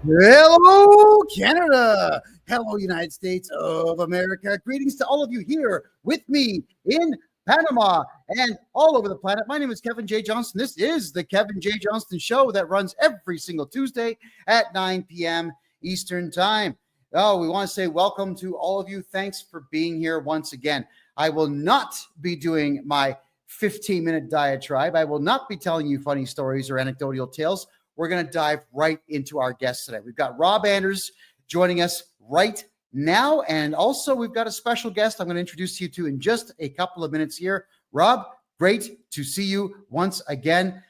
Hello, Canada. Hello, United States of America. Greetings to all of you here with me in Panama and all over the planet. My name is Kevin J. Johnston. This is the Kevin J. Johnston Show that runs every single Tuesday at 9 p.m. Eastern Time. Oh, we want to say welcome to all of you. Thanks for being here once again. I will not be doing my 15-minute diatribe. I will not be telling you funny stories or anecdotal tales. We're going to dive right into our guests today. We've got Rob Anders joining us right now. And also we've got a special guest I'm going to introduce you to in just a couple of minutes here. Rob, great to see you once again.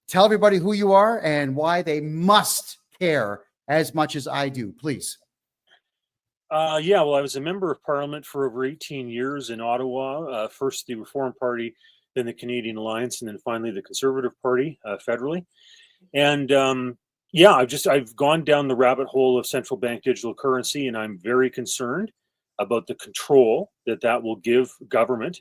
Tell everybody who you are and why they must care as much as I do, please. Well, I was a member of Parliament for over 18 years in Ottawa, first the Reform Party, then the Canadian Alliance, and then finally the Conservative Party federally. And I've gone down the rabbit hole of central bank digital currency, and I'm very concerned about the control that will give government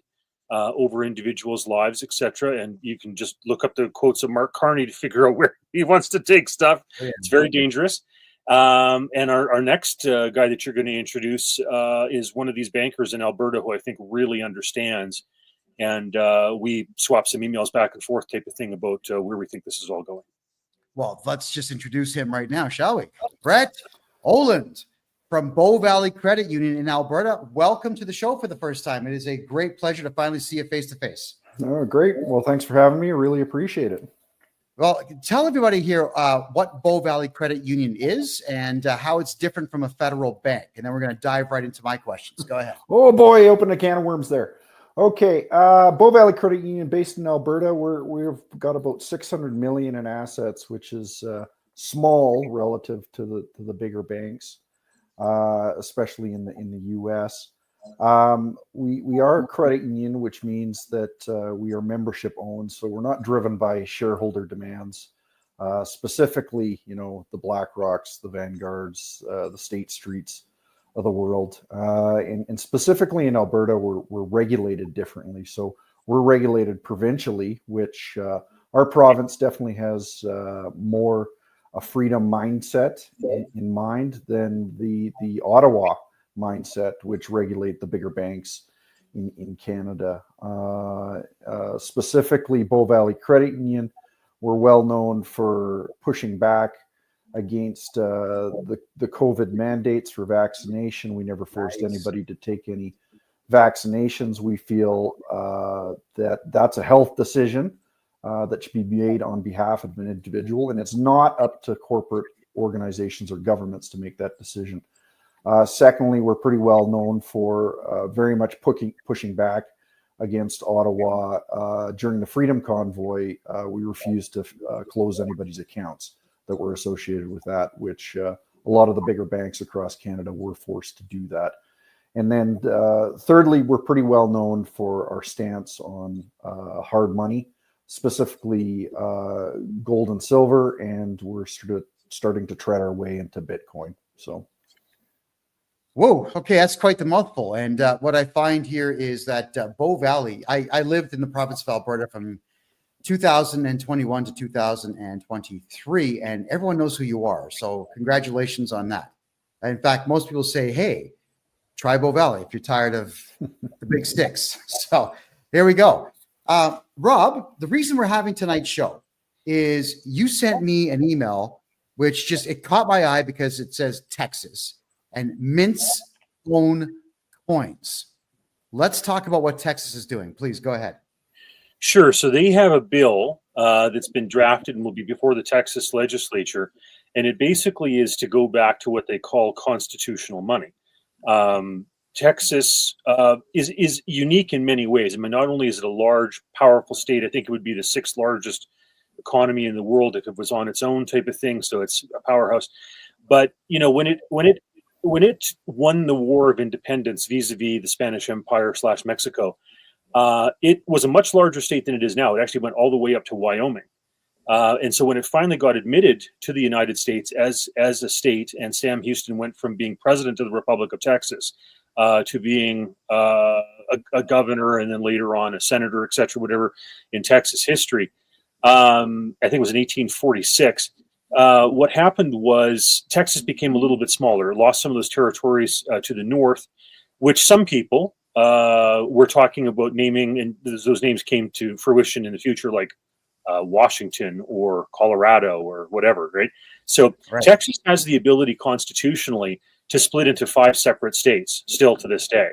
over individuals' lives, etc. And you can just look up the quotes of Mark Carney to figure out where he wants to take stuff. Oh, yeah. It's very dangerous. And our next guy that you're going to introduce is one of these bankers in Alberta who I think really understands. And we swap some emails back and forth type of thing about where we think this is all going. Well, let's just introduce him right now, shall we? Brett Oland from Bow Valley Credit Union in Alberta. Welcome to the show for the first time. It is a great pleasure to finally see you face to face. Oh, great. Well, thanks for having me. Really appreciate it. Well, tell everybody here what Bow Valley Credit Union is and how it's different from a federal bank. And then we're going to dive right into my questions. Go ahead. Oh, boy, open a can of worms there. Okay, Bow Valley Credit Union based in Alberta. We've got about 600 million in assets, which is small relative to the bigger banks, especially in the U.S. We are a credit union, which means that we are membership owned, so we're not driven by shareholder demands. Specifically, the BlackRocks, the Vanguards, the State Streets of the world, and specifically in Alberta, we're regulated differently. So we're regulated provincially, which our province definitely has more a freedom mindset in mind than the Ottawa mindset, which regulate the bigger banks in Canada. Specifically, Bow Valley Credit Union, we're well known for pushing back against the COVID mandates for vaccination. We never forced anybody to take any vaccinations. We feel that's a health decision that should be made on behalf of an individual, and it's not up to corporate organizations or governments to make that decision. Secondly, we're pretty well known for very much pushing back against Ottawa. During the Freedom Convoy, we refused to close anybody's accounts that were associated with that, which a lot of the bigger banks across Canada were forced to do that. And then thirdly, we're pretty well known for our stance on hard money, specifically gold and silver, and we're starting to tread our way into Bitcoin. So. Whoa, okay, that's quite the mouthful. And what I find here is that Bow Valley, I lived in the province of Alberta from 2021 to 2023, and everyone knows who you are. So congratulations on that. In fact, most people say, hey, try Bow Valley if you're tired of the big sticks. So there we go. Rob, the reason we're having tonight's show is you sent me an email, which it caught my eye because it says Texas and mints own coins. Let's talk about what Texas is doing. Please go ahead. Sure. So they have a bill that's been drafted and will be before the Texas legislature. And it basically is to go back to what they call constitutional money. Texas is unique in many ways. I mean, not only is it a large, powerful state, I think it would be the 6th largest economy in the world if it was on its own type of thing. So it's a powerhouse. But, when it won the War of Independence vis-a-vis the Spanish Empire / Mexico, it was a much larger state than it is now. It actually went all the way up to Wyoming. And so when it finally got admitted to the United States as a state, and Sam Houston went from being president of the Republic of Texas to being a governor and then later on a senator, et cetera, whatever, in Texas history, I think it was in 1846, what happened was Texas became a little bit smaller, lost some of those territories to the north, which some people were talking about naming, and those names came to fruition in the future, like Washington or Colorado or whatever, right? So Texas has the ability constitutionally to split into 5 separate states still to this day.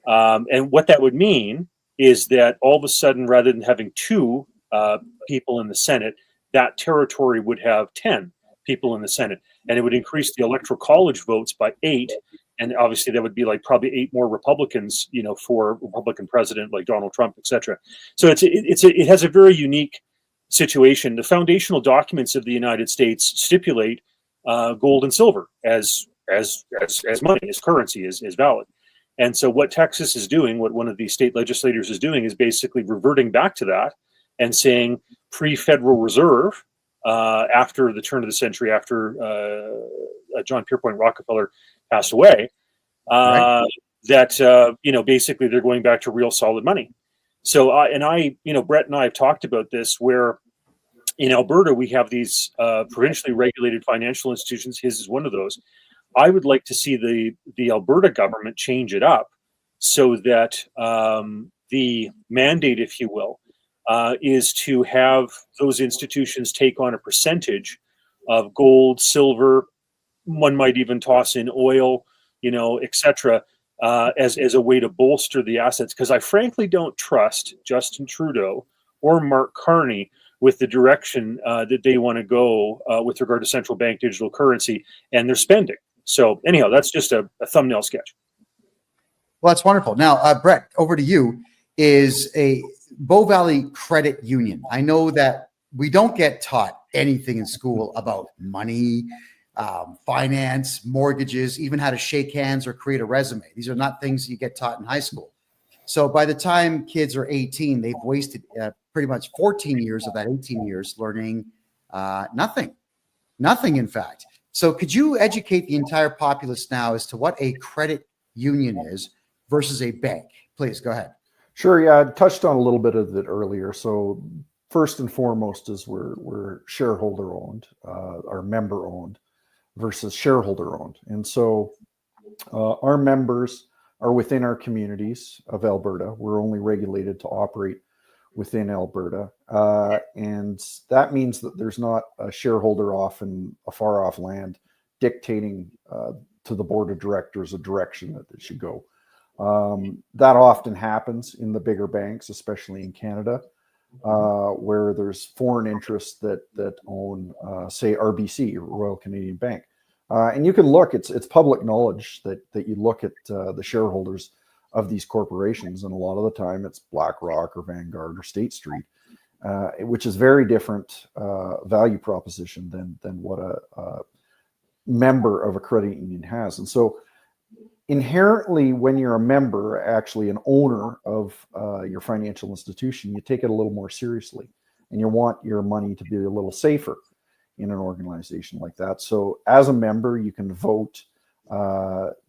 And what that would mean is that all of a sudden, rather than having 2 people in the Senate, that territory would have 10 people in the Senate, and it would increase the electoral college votes by 8. And obviously that would be like probably 8 more Republicans, you know, for Republican president like Donald Trump, etc. So it has a very unique situation. The foundational documents of the United States stipulate gold and silver as money, as currency, is valid. And so what Texas is doing, what one of these state legislators is doing, is basically reverting back to that and saying pre-Federal Reserve, after the turn of the century, after John Pierpont Rockefeller passed away, that you know, basically they're going back to real solid money. So you know, Brett and I have talked about this, where in Alberta we have these provincially regulated financial institutions. His is one of those. I would like to see the Alberta government change it up so that the mandate, if you will, is to have those institutions take on a percentage of gold, silver. One might even toss in oil, you know, etc., as a way to bolster the assets. Because I frankly don't trust Justin Trudeau or Mark Carney with the direction that they want to go with regard to central bank digital currency and their spending. So anyhow, that's just a thumbnail sketch. Well, that's wonderful. Now, Brett, over to you. Is a Bow Valley Credit Union. I know that we don't get taught anything in school about money, finance, mortgages, even how to shake hands or create a resume. These are not things you get taught in high school. So by the time kids are 18, they've wasted pretty much 14 years of that 18 years learning nothing, in fact. So could you educate the entire populace now as to what a credit union is versus a bank? Please go ahead. Sure. Yeah, I touched on a little bit of it earlier. So first and foremost is we're shareholder owned, or member owned versus shareholder owned. And so our members are within our communities of Alberta. We're only regulated to operate within Alberta. And that means that there's not a shareholder off in a far off land dictating to the board of directors a direction that it should go. That often happens in the bigger banks, especially in Canada, where there's foreign interests that own, say, RBC, Royal Canadian Bank. And you can look, it's public knowledge that you look at the shareholders of these corporations, and a lot of the time it's BlackRock or Vanguard or State Street, which is very different value proposition than what a member of a credit union has. And so inherently, when you're a member, actually an owner of your financial institution, you take it a little more seriously, and you want your money to be a little safer in an organization like that. So as a member, you can vote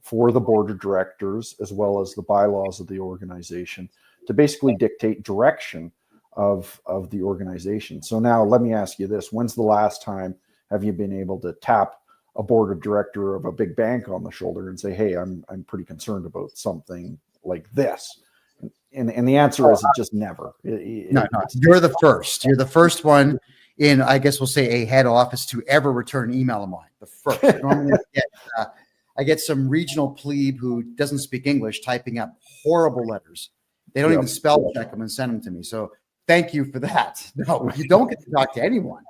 for the board of directors as well as the bylaws of the organization to basically dictate direction of the organization. So now let me ask you this: when's the last time have you been able to tap a board of director of a big bank on the shoulder and say, hey, I'm pretty concerned about something like this? And the answer is just never. No, you're the first. You're the first one in, I guess we'll say, a head office to ever return an email of mine. The first. Normally I get some regional plebe who doesn't speak English typing up horrible letters. They don't even spell check them and send them to me. So thank you for that. No, you don't get to talk to anyone.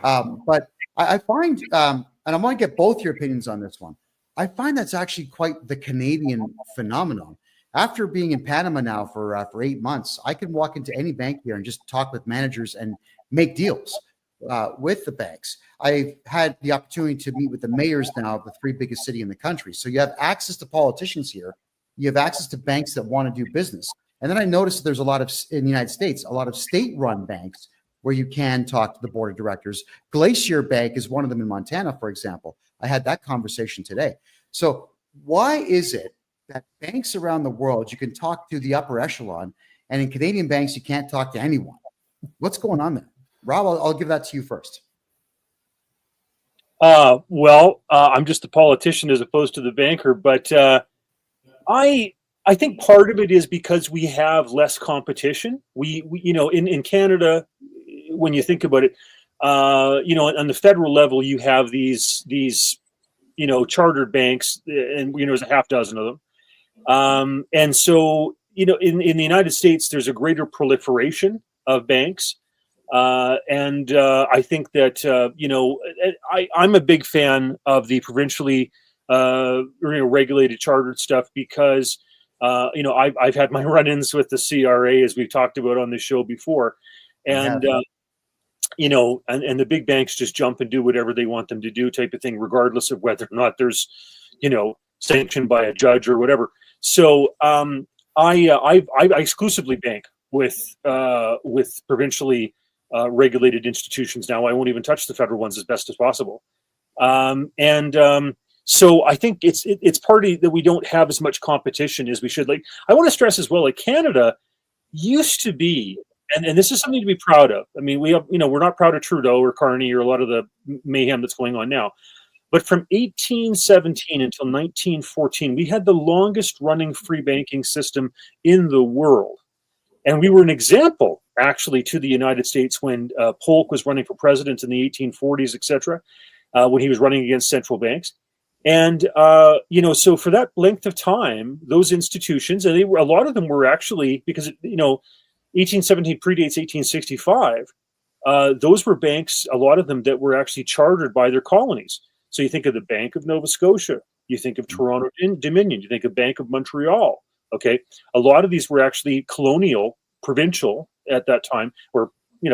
But I find, and I want to get both your opinions on this one. I find that's actually quite the Canadian phenomenon. After being in Panama now for 8 months, I can walk into any bank here and just talk with managers and make deals with the banks. I've had the opportunity to meet with the mayors now of the 3 biggest cities in the country. So you have access to politicians here. You have access to banks that want to do business. And then I noticed there's a lot of, in the United States, a lot of state-run banks where you can talk to the board of directors. Glacier Bank is one of them in Montana, for example. I had that conversation today. So why is it that banks around the world, you can talk to the upper echelon, and in Canadian banks, you can't talk to anyone? What's going on there? Rob, I'll give that to you first. I'm just a politician as opposed to the banker, but I think part of it is because we have less competition. We in Canada, when you think about it, on the federal level, you have these chartered banks, and there's a half dozen of them. And so, in the United States, there's a greater proliferation of banks. And I think that, I'm a big fan of the provincially regulated chartered stuff because, I've had my run-ins with the CRA, as we've talked about on the show before. And, and the big banks just jump and do whatever they want them to do type of thing, regardless of whether or not there's, sanctioned by a judge or whatever. So I exclusively bank with provincially regulated institutions now. I won't even touch the federal ones as best as possible. So I think it's partly that we don't have as much competition as we should. Like, I want to stress as well, like Canada used to be, and this is something to be proud of. I mean, we have, we're not proud of Trudeau or Carney or a lot of the mayhem that's going on now. But from 1817 until 1914, we had the longest running free banking system in the world. And we were an example, actually, to the United States when Polk was running for president in the 1840s, et cetera, when he was running against central banks. And, so for that length of time, those institutions, and a lot of them were actually, because, 1817 predates 1865, those were banks, a lot of them that were actually chartered by their colonies. So you think of the Bank of Nova Scotia, you think of Toronto Dominion, you think of Bank of Montreal. Okay, a lot of these were actually colonial, provincial at that time, or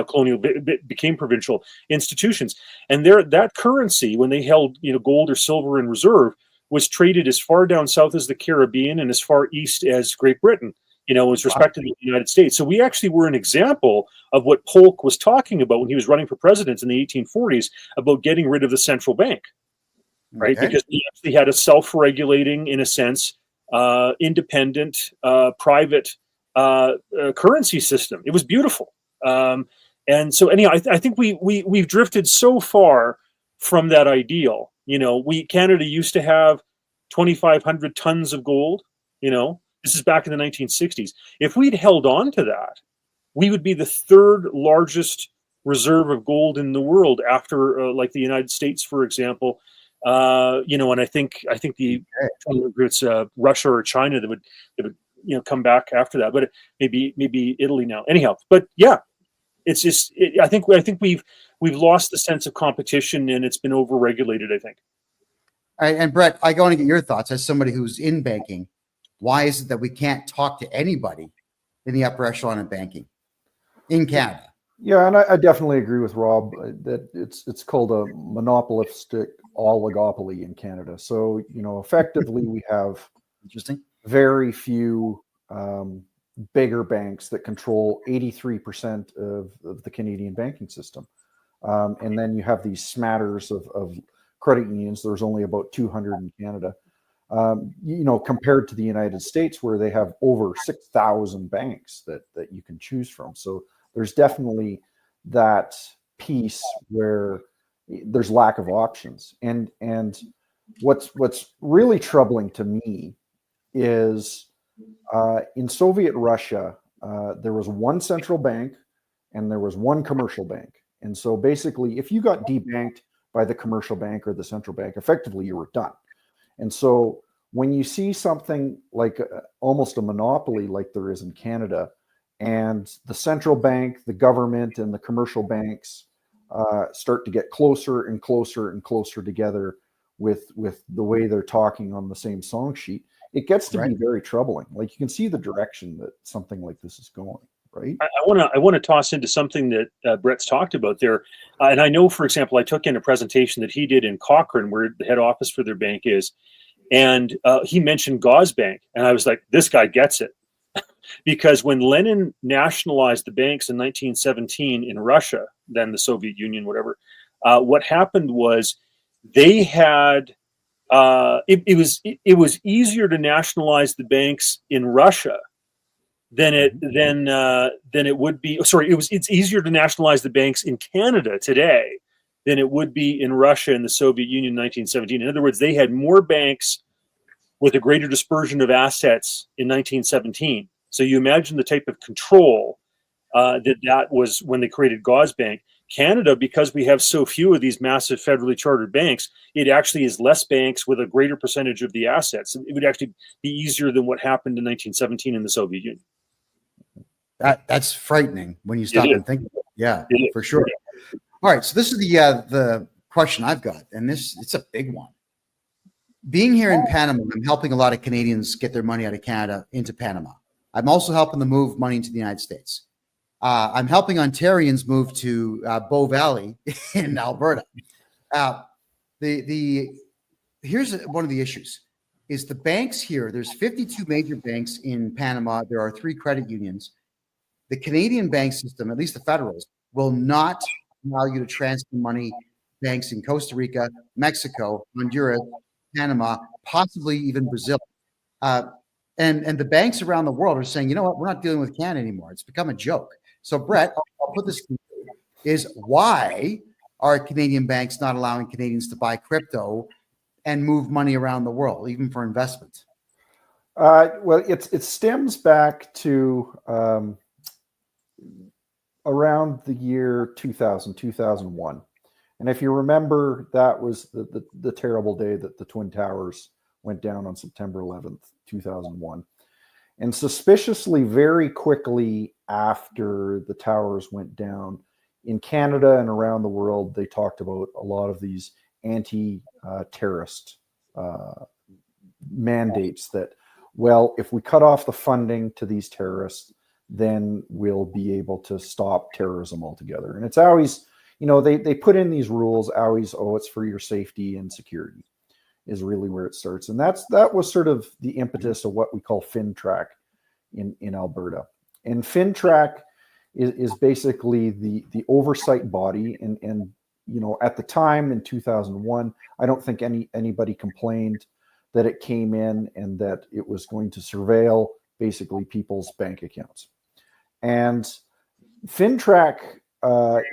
colonial became provincial institutions, and that currency, when they held gold or silver in reserve, was traded as far down south as the Caribbean and as far east as Great Britain. Was respected in the United States. So we actually were an example of what Polk was talking about when he was running for president in the 1840s about getting rid of the central bank, right? Okay. Because he actually had a self-regulating, in a sense, independent, private currency system. It was beautiful. And so anyhow, I think we've drifted so far from that ideal. Canada used to have 2,500 tons of gold, This is back in the 1960s. If we'd held on to that, we would be the third largest reserve of gold in the world after, like the United States, for example. And I think it's Russia or China that would come back after that, but maybe Italy now. Anyhow, but yeah, it's just I think we've lost the sense of competition, and it's been overregulated, I think. All right, and Brett, I want to get your thoughts as somebody who's in banking. Why is it that we can't talk to anybody in the upper echelon of banking in Canada? Yeah, and I definitely agree with Rob that it's called a monopolistic oligopoly in Canada. So, effectively we have very few bigger banks that control 83% of the Canadian banking system. And then you have these smatters of credit unions. There's only about 200 in Canada. Compared to the United States, where they have over 6,000 banks that you can choose from. So there's definitely that piece where there's lack of options. And what's really troubling to me is in Soviet Russia, there was one central bank and there was one commercial bank. And so basically, if you got debanked by the commercial bank or the central bank, effectively you were done. And so when you see something like almost a monopoly like there is in Canada, and the central bank, the government, and the commercial banks start to get closer and closer and closer together with the way they're talking on the same song sheet, it gets to be very troubling. Like, you can see the direction that something like this is going. Right. I want to toss into something that Brett's talked about there, and I know, for example, I took in a presentation that he did in Cochrane, where the head office for their bank is, and he mentioned Gazbank, and I was like, this guy gets it, because when Lenin nationalized the banks in 1917 in Russia, then the Soviet Union, whatever, what happened was they had it was easier to nationalize the banks in Russia than it would be. Sorry, it's easier to nationalize the banks in Canada today than it would be in Russia and the Soviet Union in 1917. In other words, they had more banks with a greater dispersion of assets in 1917. So you imagine the type of control that was when they created Gauze Bank. Canada, because we have so few of these massive federally chartered banks, it actually is less banks with a greater percentage of the assets. It would actually be easier than what happened in 1917 in the Soviet Union. That's frightening when you stop and think about it. Yeah, for sure. All right, so this is the question I've got, and it's a big one. Being here in Panama, I'm helping a lot of Canadians get their money out of Canada into Panama. I'm also helping them move money into the United States. I'm helping Ontarians move to Bow Valley in Alberta. Here's one of the issues: is the banks here. There's 52 major banks in Panama. There are 3 credit unions. The Canadian bank system, at least the federals, will not allow you to transfer money. Banks in Costa Rica, Mexico, Honduras, Panama, possibly even Brazil. And the banks around the world are saying, you know what, we're not dealing with Canada anymore. It's become a joke. So, Brett, I'll put this to you, is why are Canadian banks not allowing Canadians to buy crypto and move money around the world, even for investment? Well, it stems back to around the year 2000, 2001. And if you remember, that was the terrible day that the Twin Towers went down on September 11th, 2001. And suspiciously, very quickly after the towers went down, in Canada and around the world, they talked about a lot of these anti-terrorist mandates that, well, if we cut off the funding to these terrorists, then we'll be able to stop terrorism altogether. And it's always, they put in these rules always, it's for your safety and security is really where it starts. And that was sort of the impetus of what we call FinTrack in Alberta. And FinTrack is basically the oversight body. And at the time in 2001, I don't think anybody complained that it came in and that it was going to surveil basically people's bank accounts. And FinTrack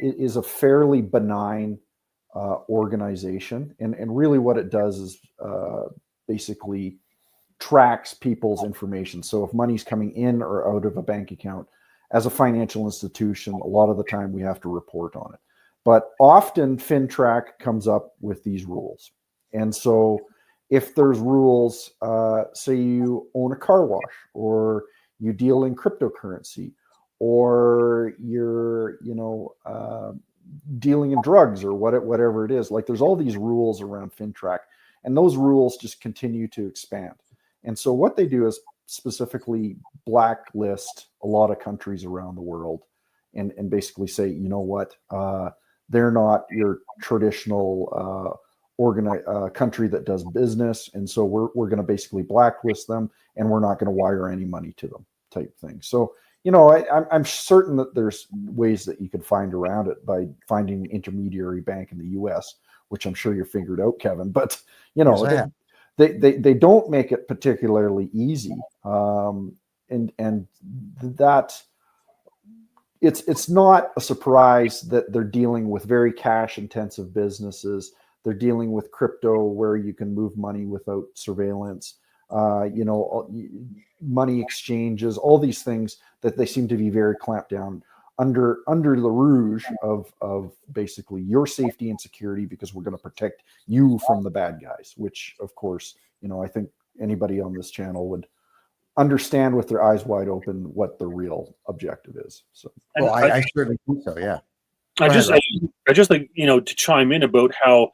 is a fairly benign organization. And really what it does is basically tracks people's information. So if money's coming in or out of a bank account, as a financial institution, a lot of the time we have to report on it. But often FinTrack comes up with these rules. And so if there's rules, say you own a car wash, or you deal in cryptocurrency, or you're, dealing in drugs, or whatever it is, like there's all these rules around FinTrack, and those rules just continue to expand. And so what they do is specifically blacklist a lot of countries around the world, and basically say, you know what, they're not your traditional country that does business, and so we're going to basically blacklist them, and we're not going to wire any money to them, type thing. So I'm certain that there's ways that you could find around it by finding an intermediary bank in the U.S., which I'm sure you figured out, Kevin. But yes, they don't make it particularly easy, and that it's not a surprise that they're dealing with very cash intensive businesses. They're dealing with crypto where you can move money without surveillance, money exchanges, all these things that they seem to be very clamped down under the rouge of basically your safety and security, because we're going to protect you from the bad guys, which of course, I think anybody on this channel would understand with their eyes wide open what the real objective is. So, well, I certainly think so. Yeah. I just like, to chime in about how,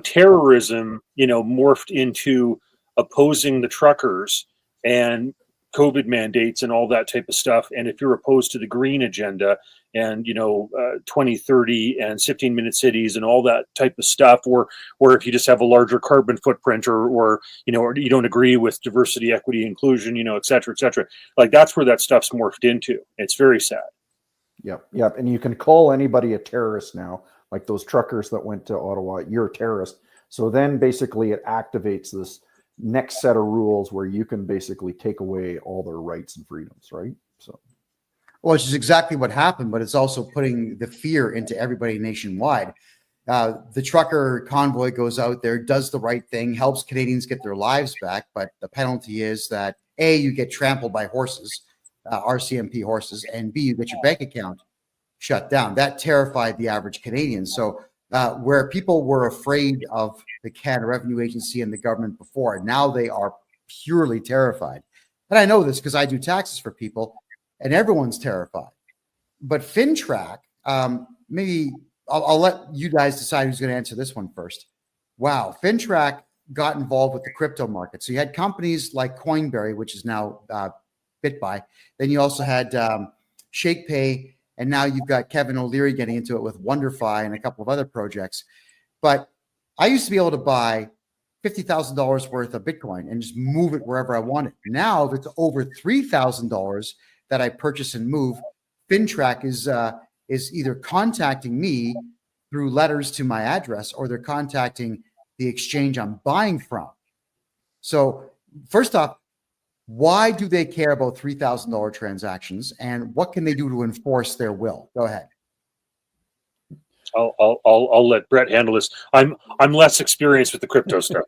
terrorism, morphed into opposing the truckers and COVID mandates and all that type of stuff. And if you're opposed to the green agenda and, 2030 and 15-minute cities and all that type of stuff, or if you just have a larger carbon footprint or you don't agree with diversity, equity, inclusion, et cetera, like that's where that stuff's morphed into. It's very sad. Yep. And you can call anybody a terrorist now, like those truckers that went to Ottawa, you're a terrorist. So then basically it activates this next set of rules where you can basically take away all their rights and freedoms, right? So, well, which is exactly what happened, but it's also putting the fear into everybody nationwide. The trucker convoy goes out there, does the right thing, helps Canadians get their lives back. But the penalty is that A, you get trampled by horses, RCMP horses, and B, you get your bank account shut down. That terrified the average Canadian. So where people were afraid of the Canada Revenue Agency and the government before, now they are purely terrified. And I know this because I do taxes for people, and everyone's terrified. But FinTrack, maybe I'll let you guys decide who's going to answer this one first. Wow, FinTrack got involved with the crypto market. So you had companies like Coinberry, which is now BitBuy. Then you also had ShakePay, and now you've got Kevin O'Leary getting into it with WonderFi and a couple of other projects. But I used to be able to buy $50,000 worth of Bitcoin and just move it wherever I wanted. Now, if it's over $3,000 that I purchase and move, FinTrack is either contacting me through letters to my address, or they're contacting the exchange I'm buying from. So first off, why do they care about $3,000 transactions, and what can they do to enforce their will? Go ahead. I'll let Brett handle this. I'm less experienced with the crypto stuff.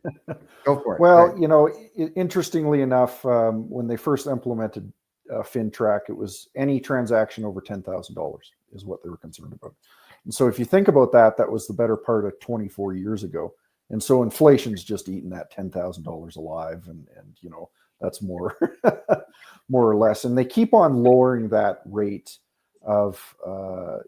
Go for it. Well, right. you know, interestingly enough, when they first implemented FinTrack, it was any transaction over $10,000 is what they were concerned about. And so if you think about that, that was the better part of 24 years ago. And so inflation's just eaten that $10,000 alive, and you know, that's more more or less. And they keep on lowering that rate of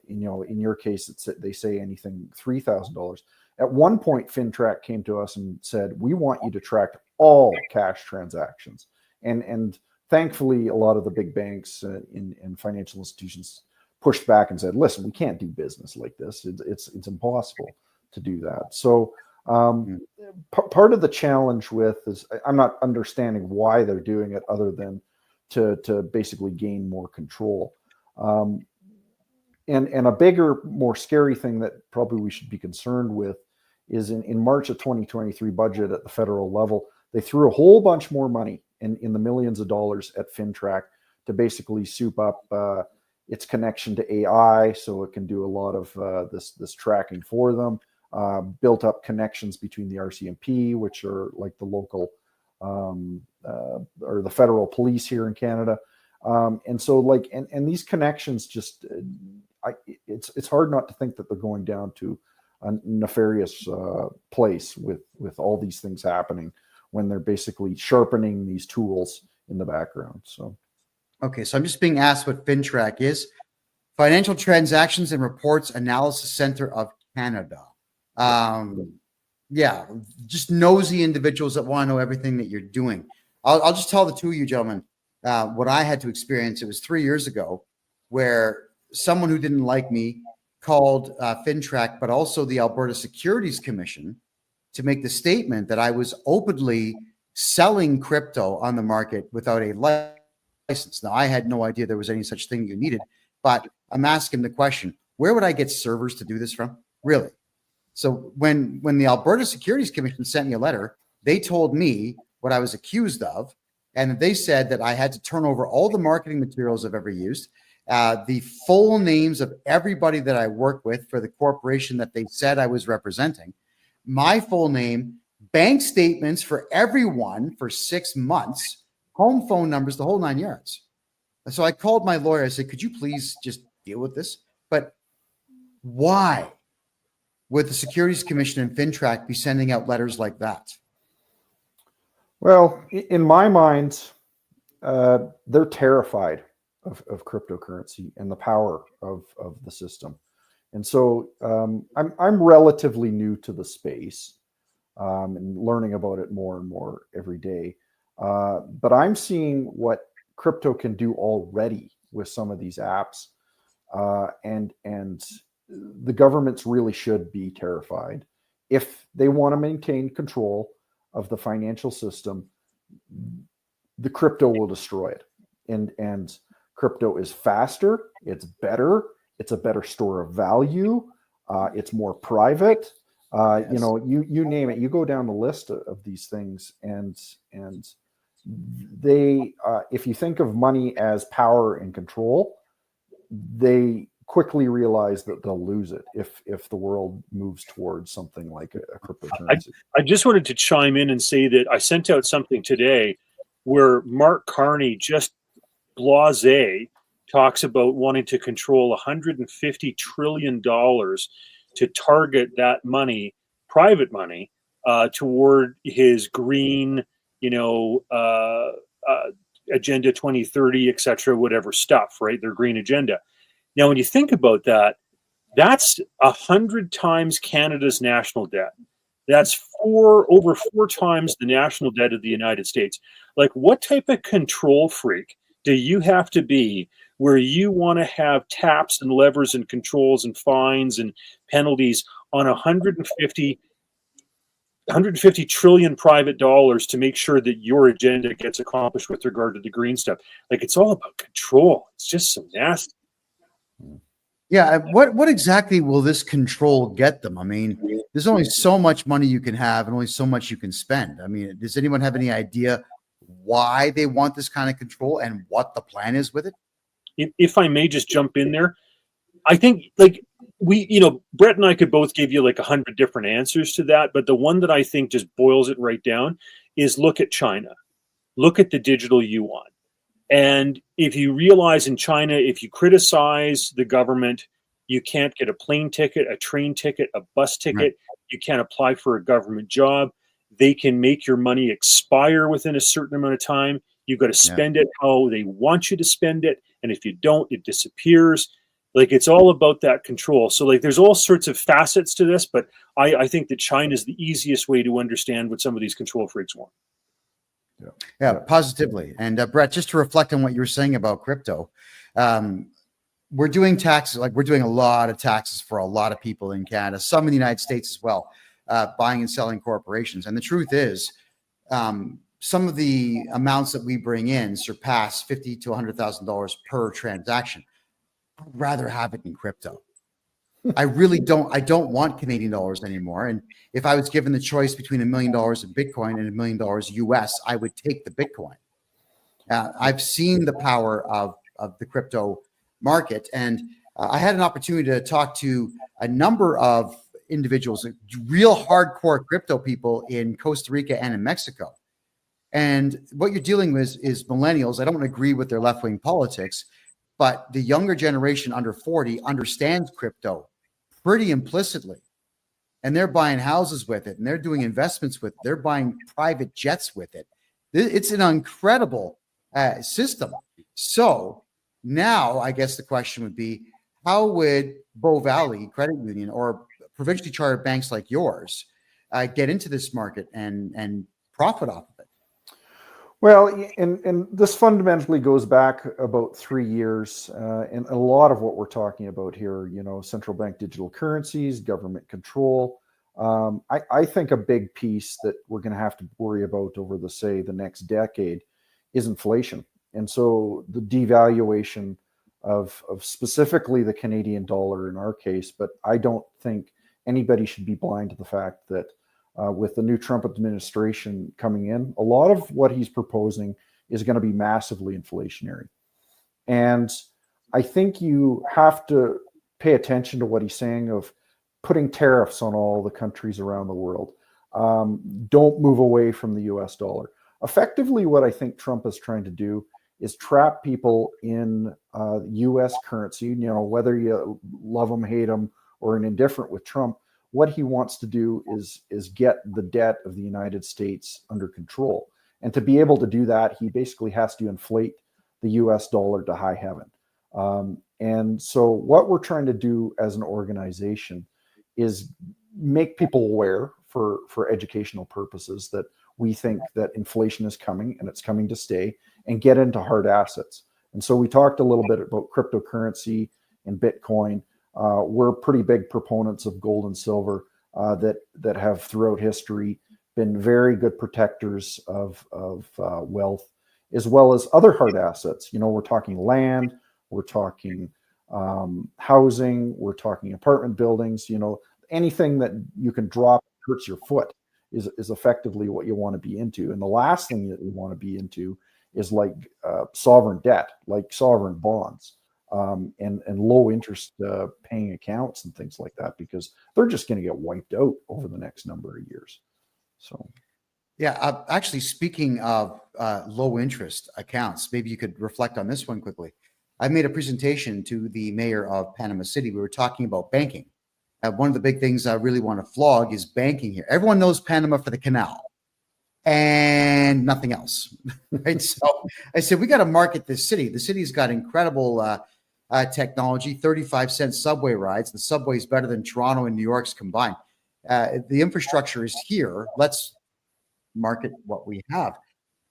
you know, in your case, they say anything $3,000. At one point, FinTrack came to us and said, we want you to track all cash transactions. And thankfully, a lot of the big banks and financial institutions pushed back and said, listen, we can't do business like this. It's impossible to do that. So part of the challenge with is I'm not understanding why they're doing it, other than to basically gain more control. And a bigger, more scary thing that probably we should be concerned with is in March of 2023 budget at the federal level, they threw a whole bunch more money in the millions of dollars at FinTrack to basically soup up its connection to AI, so it can do a lot of this tracking for them. Built up connections between the RCMP, which are like the local or the federal police here in Canada. And so like, and these connections just, it's hard not to think that they're going down to a nefarious place with all these things happening, when they're basically sharpening these tools in the background. So, okay, so I'm just being asked what FinTrack is. Financial Transactions and Reports Analysis Center of Canada. Yeah, just nosy individuals that want to know everything that you're doing. I'll just tell the two of you gentlemen what I had to experience. It was 3 years ago, where someone who didn't like me called FinTrack, but also the Alberta Securities Commission, to make the statement that I was openly selling crypto on the market without a license. Now, I had no idea there was any such thing you needed, but I'm asking the question, where would I get servers to do this from? Really? So when the Alberta Securities Commission sent me a letter, they told me what I was accused of, and they said that I had to turn over all the marketing materials I've ever used, the full names of everybody that I work with for the corporation that they said I was representing, my full name, bank statements for everyone for 6 months, home phone numbers, the whole 9 yards. So I called my lawyer. I said, could you please just deal with this? But why would the Securities Commission and FinTrack be sending out letters like that? well, in my mind, they're terrified of cryptocurrency and the power of the system. And so I'm relatively new to the space and learning about it more and more every day. But I'm seeing what crypto can do already with some of these apps. And the governments really should be terrified. If they want to maintain control of the financial system, the crypto will destroy it. And crypto is faster, it's better, it's a better store of value, it's more private. Yes. You know, you name it, you go down the list of these things, and they if you think of money as power and control, they quickly realize that they'll lose it if the world moves towards something like a cryptocurrency. I just wanted to chime in and say that I sent out something today where Mark Carney, just blasé, talks about wanting to control $150 trillion to target that money, private money, toward his green, Agenda 2030, et cetera, whatever stuff, right? Their green agenda. Now, when you think about that, that's 100 times Canada's national debt. That's over four times the national debt of the United States. Like, what type of control freak do you have to be where you want to have taps and levers and controls and fines and penalties on 150 trillion private dollars to make sure that your agenda gets accomplished with regard to the green stuff? Like, it's all about control. It's just so nasty. Yeah, what exactly will this control get them? I mean, there's only so much money you can have and only so much you can spend. I mean, does anyone have any idea why they want this kind of control and what the plan is with it? If I may just jump in there, I think Brett and I could both give you like 100 different answers to that, but the one that I think just boils it right down is look at China. Look at the digital yuan. And if you realize in China, if you criticize the government, you can't get a plane ticket, a train ticket, a bus ticket. Right. You can't apply for a government job. They can make your money expire within a certain amount of time. You've got to spend it how they want you to spend it. And if you don't, it disappears. Like, it's all about that control. So like, there's all sorts of facets to this, but I think that China is the easiest way to understand what some of these control freaks want. Yeah, positively. And Brett, just to reflect on what you were saying about crypto, we're doing taxes, like we're doing a lot of taxes for a lot of people in Canada, some in the United States as well, buying and selling corporations. And the truth is, some of the amounts that we bring in surpass $50,000 to $100,000 per transaction. I'd rather have it in crypto. I really don't. I don't want Canadian dollars anymore. And if I was given the choice between $1 million in Bitcoin and $1 million US, I would take the Bitcoin. I've seen the power of the crypto market, and I had an opportunity to talk to a number of individuals, real hardcore crypto people in Costa Rica and in Mexico. And what you're dealing with is millennials. I don't agree with their left-wing politics, but the younger generation under 40 understands crypto pretty implicitly. And they're buying houses with it, and they're doing investments with it. They're buying private jets with it. It's an incredible system. So now I guess the question would be, how would Bow Valley Credit Union or provincially chartered banks like yours get into this market and profit off of it? Well, and this fundamentally goes back about 3 years, and a lot of what we're talking about here, central bank digital currencies, government control. I think a big piece that we're going to have to worry about over the next decade is inflation. And so the devaluation of specifically the Canadian dollar in our case, but I don't think anybody should be blind to the fact that with the new Trump administration coming in, a lot of what he's proposing is going to be massively inflationary. And I think you have to pay attention to what he's saying of putting tariffs on all the countries around the world. Don't move away from the US dollar. Effectively, what I think Trump is trying to do is trap people in US currency, whether you love him, hate him, or an indifferent with Trump. What he wants to do is get the debt of the United States under control. And to be able to do that, he basically has to inflate the US dollar to high heaven. And so what we're trying to do as an organization is make people aware for educational purposes that we think that inflation is coming and it's coming to stay, and get into hard assets. And so we talked a little bit about cryptocurrency and Bitcoin. We're pretty big proponents of gold and silver that have throughout history been very good protectors of wealth, as well as other hard assets. We're talking land, we're talking housing, we're talking apartment buildings. Anything that you can drop hurts your foot is effectively what you want to be into. And the last thing that you want to be into is like sovereign debt, like sovereign bonds. and low interest paying accounts and things like that, because they're just going to get wiped out over the next number of years. So, yeah, actually, speaking of low interest accounts, maybe you could reflect on this one quickly. I made a presentation to the mayor of Panama City. We were talking about banking. One of the big things I really want to flog is banking here. Everyone knows Panama for the canal and nothing else, right? So I said, we got to market this city. The city's got incredible technology, 35-cent subway rides. The subway is better than Toronto and New York's combined. The infrastructure is here. Let's market what we have.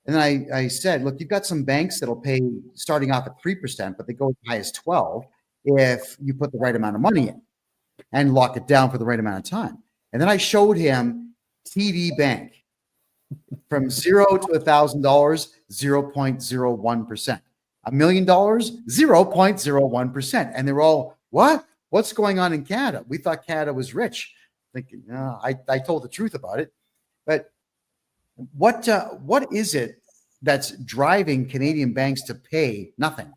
And then I said, look, you've got some banks that'll pay starting off at 3%, but they go as high as 12 if you put the right amount of money in and lock it down for the right amount of time. And then I showed him TD Bank from $0 to $1,000, 0.01%. $1 million, 0.01%. And they're all, what? What's going on in Canada? We thought Canada was rich. Thinking, no, I told the truth about it. But what is it that's driving Canadian banks to pay nothing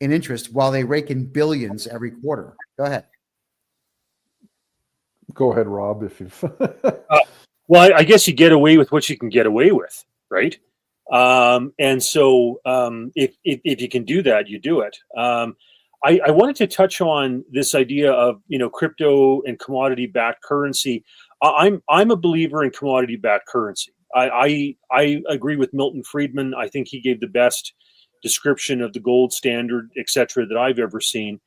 in interest while they rake in billions every quarter? Go ahead. Go ahead, Rob, if you've... Well, I guess you get away with what you can get away with, right? And so if you can do that, you do it. I wanted to touch on this idea of, crypto and commodity-backed currency. I'm a believer in commodity-backed currency. I agree with Milton Friedman. I think he gave the best description of the gold standard, et cetera, that I've ever seen.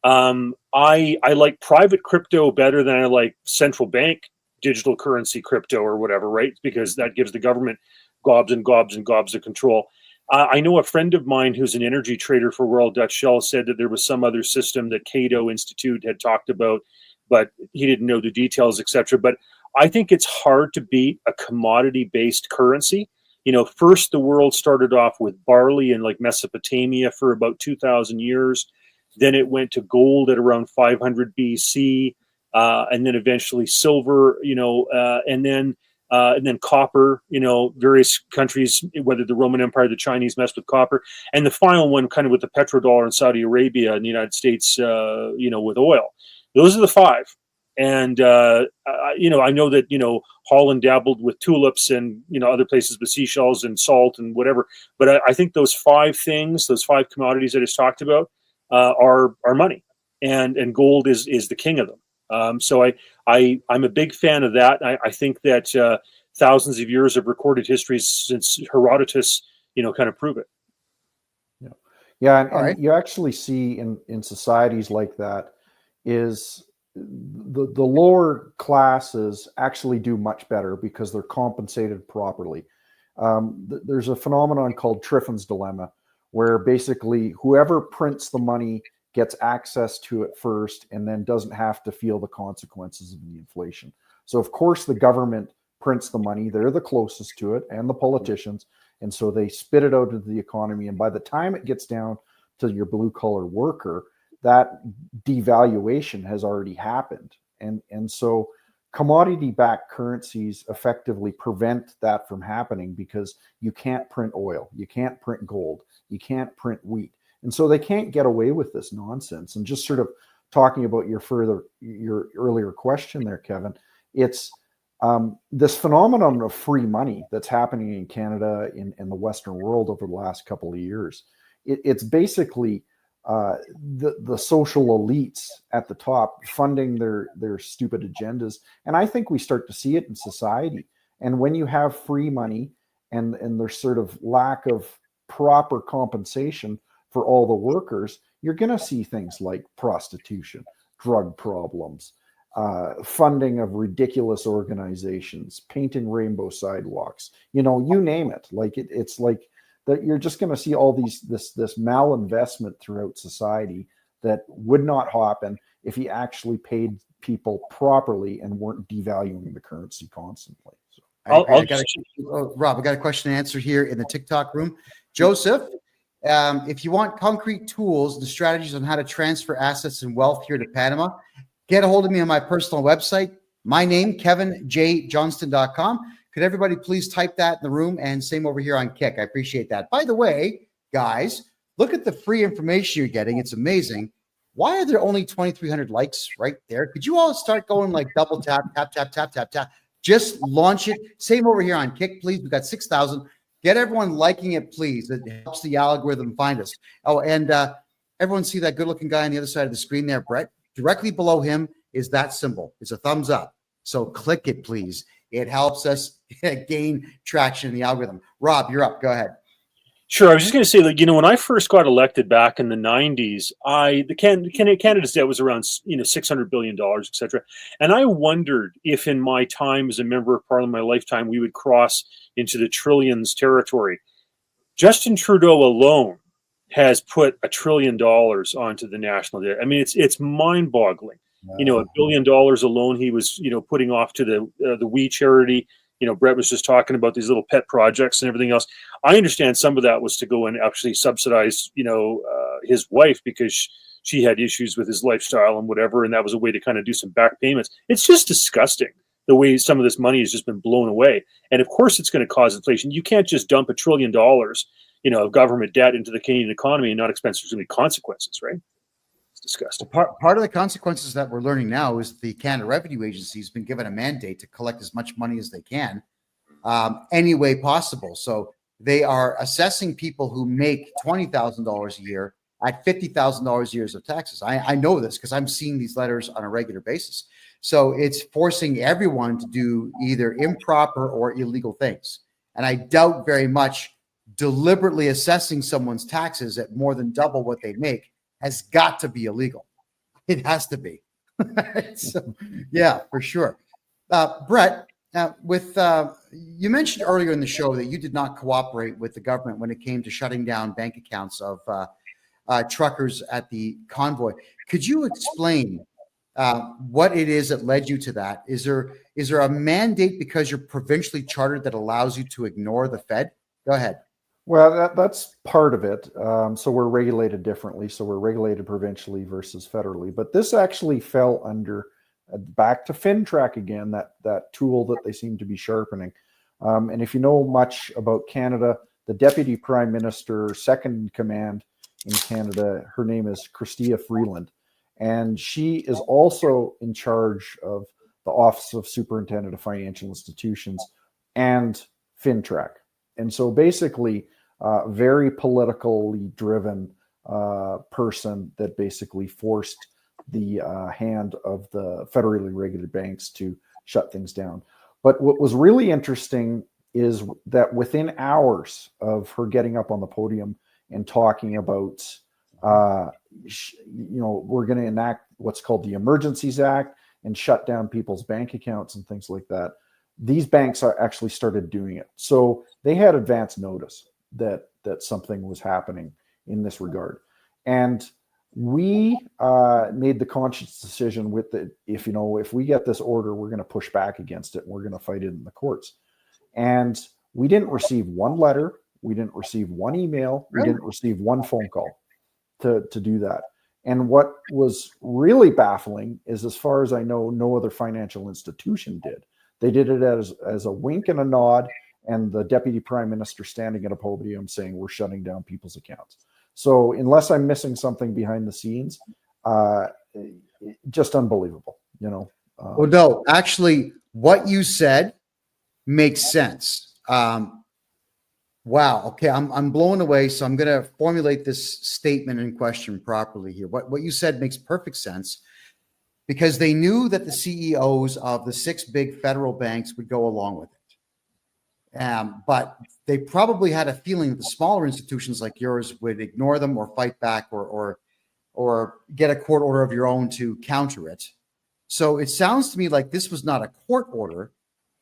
I like private crypto better than I like central bank digital currency crypto or whatever, right? Because that gives the government gobs and gobs and gobs of control. I know a friend of mine who's an energy trader for Royal Dutch Shell said that there was some other system that Cato Institute had talked about, but he didn't know the details, et cetera. But I think it's hard to beat a commodity-based currency. First the world started off with barley in like Mesopotamia for about 2,000 years. Then it went to gold at around 500 BC, and then eventually silver, and then copper. Various countries, whether the Roman Empire, the Chinese, messed with copper, and the final one, kind of with the petrodollar in Saudi Arabia and the United States, with oil. Those are the five. And I know that Holland dabbled with tulips and other places with seashells and salt and whatever. But I think those five things, those five commodities I just talked about, are money, and gold is the king of them. So I'm a big fan of that. I think that thousands of years of recorded history since Herodotus, kind of prove it. Yeah, and you actually see in societies like that is the lower classes actually do much better because they're compensated properly. There's a phenomenon called Triffin's dilemma, where basically whoever prints the money gets access to it first and then doesn't have to feel the consequences of the inflation. So of course the government prints the money, they're the closest to it, and the politicians, and so they spit it out into the economy, and by the time it gets down to your blue collar worker, that devaluation has already happened. And so commodity-backed currencies effectively prevent that from happening because you can't print oil, you can't print gold, you can't print wheat. And so they can't get away with this nonsense. And just sort of talking about your earlier question there, Kevin, it's this phenomenon of free money that's happening in Canada, in the Western world over the last couple of years. It's basically the social elites at the top funding their stupid agendas. And I think we start to see it in society. And when you have free money and there's sort of lack of proper compensation for all the workers, you're going to see things like prostitution, drug problems, funding of ridiculous organizations, painting rainbow sidewalks, you name it. Like it's like that you're just going to see all this malinvestment throughout society that would not happen if you actually paid people properly and weren't devaluing the currency constantly. So Rob, I got a question and answer here in the TikTok room. Joseph, if you want concrete tools and strategies on how to transfer assets and wealth here to Panama, get a hold of me on my personal website. My name, kevinjjohnston.com. Could everybody please type that in the room, and same over here on Kick? I appreciate that. By the way, guys, Look at the free information you're getting. It's amazing. Why are there only 2,300 likes right there? Could you all start going like double tap, tap, tap, tap, tap, tap? Just launch it. Same over here on Kick, please. We've got 6,000. Get everyone liking it, please. It helps the algorithm find us. Oh, and everyone see that good-looking guy on the other side of the screen there, Brett? Directly below him is that symbol. It's a thumbs up. So click it, please. It helps us gain traction in the algorithm. Rob, you're up. Go ahead. Sure. I was just going to say that, when I first got elected back in the 90s, the candidate's debt was around, $600 billion, et cetera. And I wondered if in my time as a member of parliament, my lifetime, we would cross into the trillions territory. Justin Trudeau alone has put $1 trillion onto the national debt. I mean, it's mind-boggling. $1 billion alone he was, putting off to the We charity. Brett was just talking about these little pet projects and everything else. I understand some of that was to go and actually subsidize, his wife because she had issues with his lifestyle and whatever. And that was a way to kind of do some back payments. It's just disgusting the way some of this money has just been blown away. And of course it's going to cause inflation. You can't just dump $1 trillion, of government debt into the Canadian economy and not expect there's going to be consequences, right? Disgusting. Well, part of the consequences that we're learning now is the Canada Revenue Agency has been given a mandate to collect as much money as they can, any way possible. So they are assessing people who make $20,000 a year at $50,000 a year of taxes. I know this because I'm seeing these letters on a regular basis. So it's forcing everyone to do either improper or illegal things. And I doubt very much deliberately assessing someone's taxes at more than double what they make has got to be illegal. It has to be. So, yeah, for sure. Brett, you mentioned earlier in the show that you did not cooperate with the government when it came to shutting down bank accounts of truckers at the convoy. Could you explain what it is that led you to that? Is there a mandate because you're provincially chartered that allows you to ignore the Fed? Go ahead. Well, that's part of it. So we're regulated differently. So we're regulated provincially versus federally. But this actually fell under back to FinTrack again, that tool that they seem to be sharpening. And if you know much about Canada, the Deputy Prime Minister, second in command in Canada, her name is Chrystia Freeland. And she is also in charge of the Office of Superintendent of Financial Institutions and FinTrack. And so basically, very politically driven person that basically forced the hand of the federally regulated banks to shut things down. But what was really interesting is that within hours of her getting up on the podium and talking about, we're going to enact what's called the Emergencies Act and shut down people's bank accounts and things like that, these banks are actually started doing it. So they had advance notice that something was happening in this regard. And we made the conscious decision with it. If we get this order, we're going to push back against it. And we're going to fight it in the courts. And we didn't receive one letter. We didn't receive one email. We didn't receive one phone call to do that. And what was really baffling is, as far as I know, no other financial institution did. They did it as a wink and a nod, and the Deputy Prime Minister standing at a podium saying we're shutting down people's accounts. So unless I'm missing something behind the scenes, just unbelievable, Well, no, actually, what you said makes sense. Wow. Okay, I'm blown away. So I'm going to formulate this statement in question properly here. What you said makes perfect sense, because they knew that the CEOs of the 6 big federal banks would go along with it. But they probably had a feeling that the smaller institutions like yours would ignore them or fight back or get a court order of your own to counter it. So it sounds to me like this was not a court order.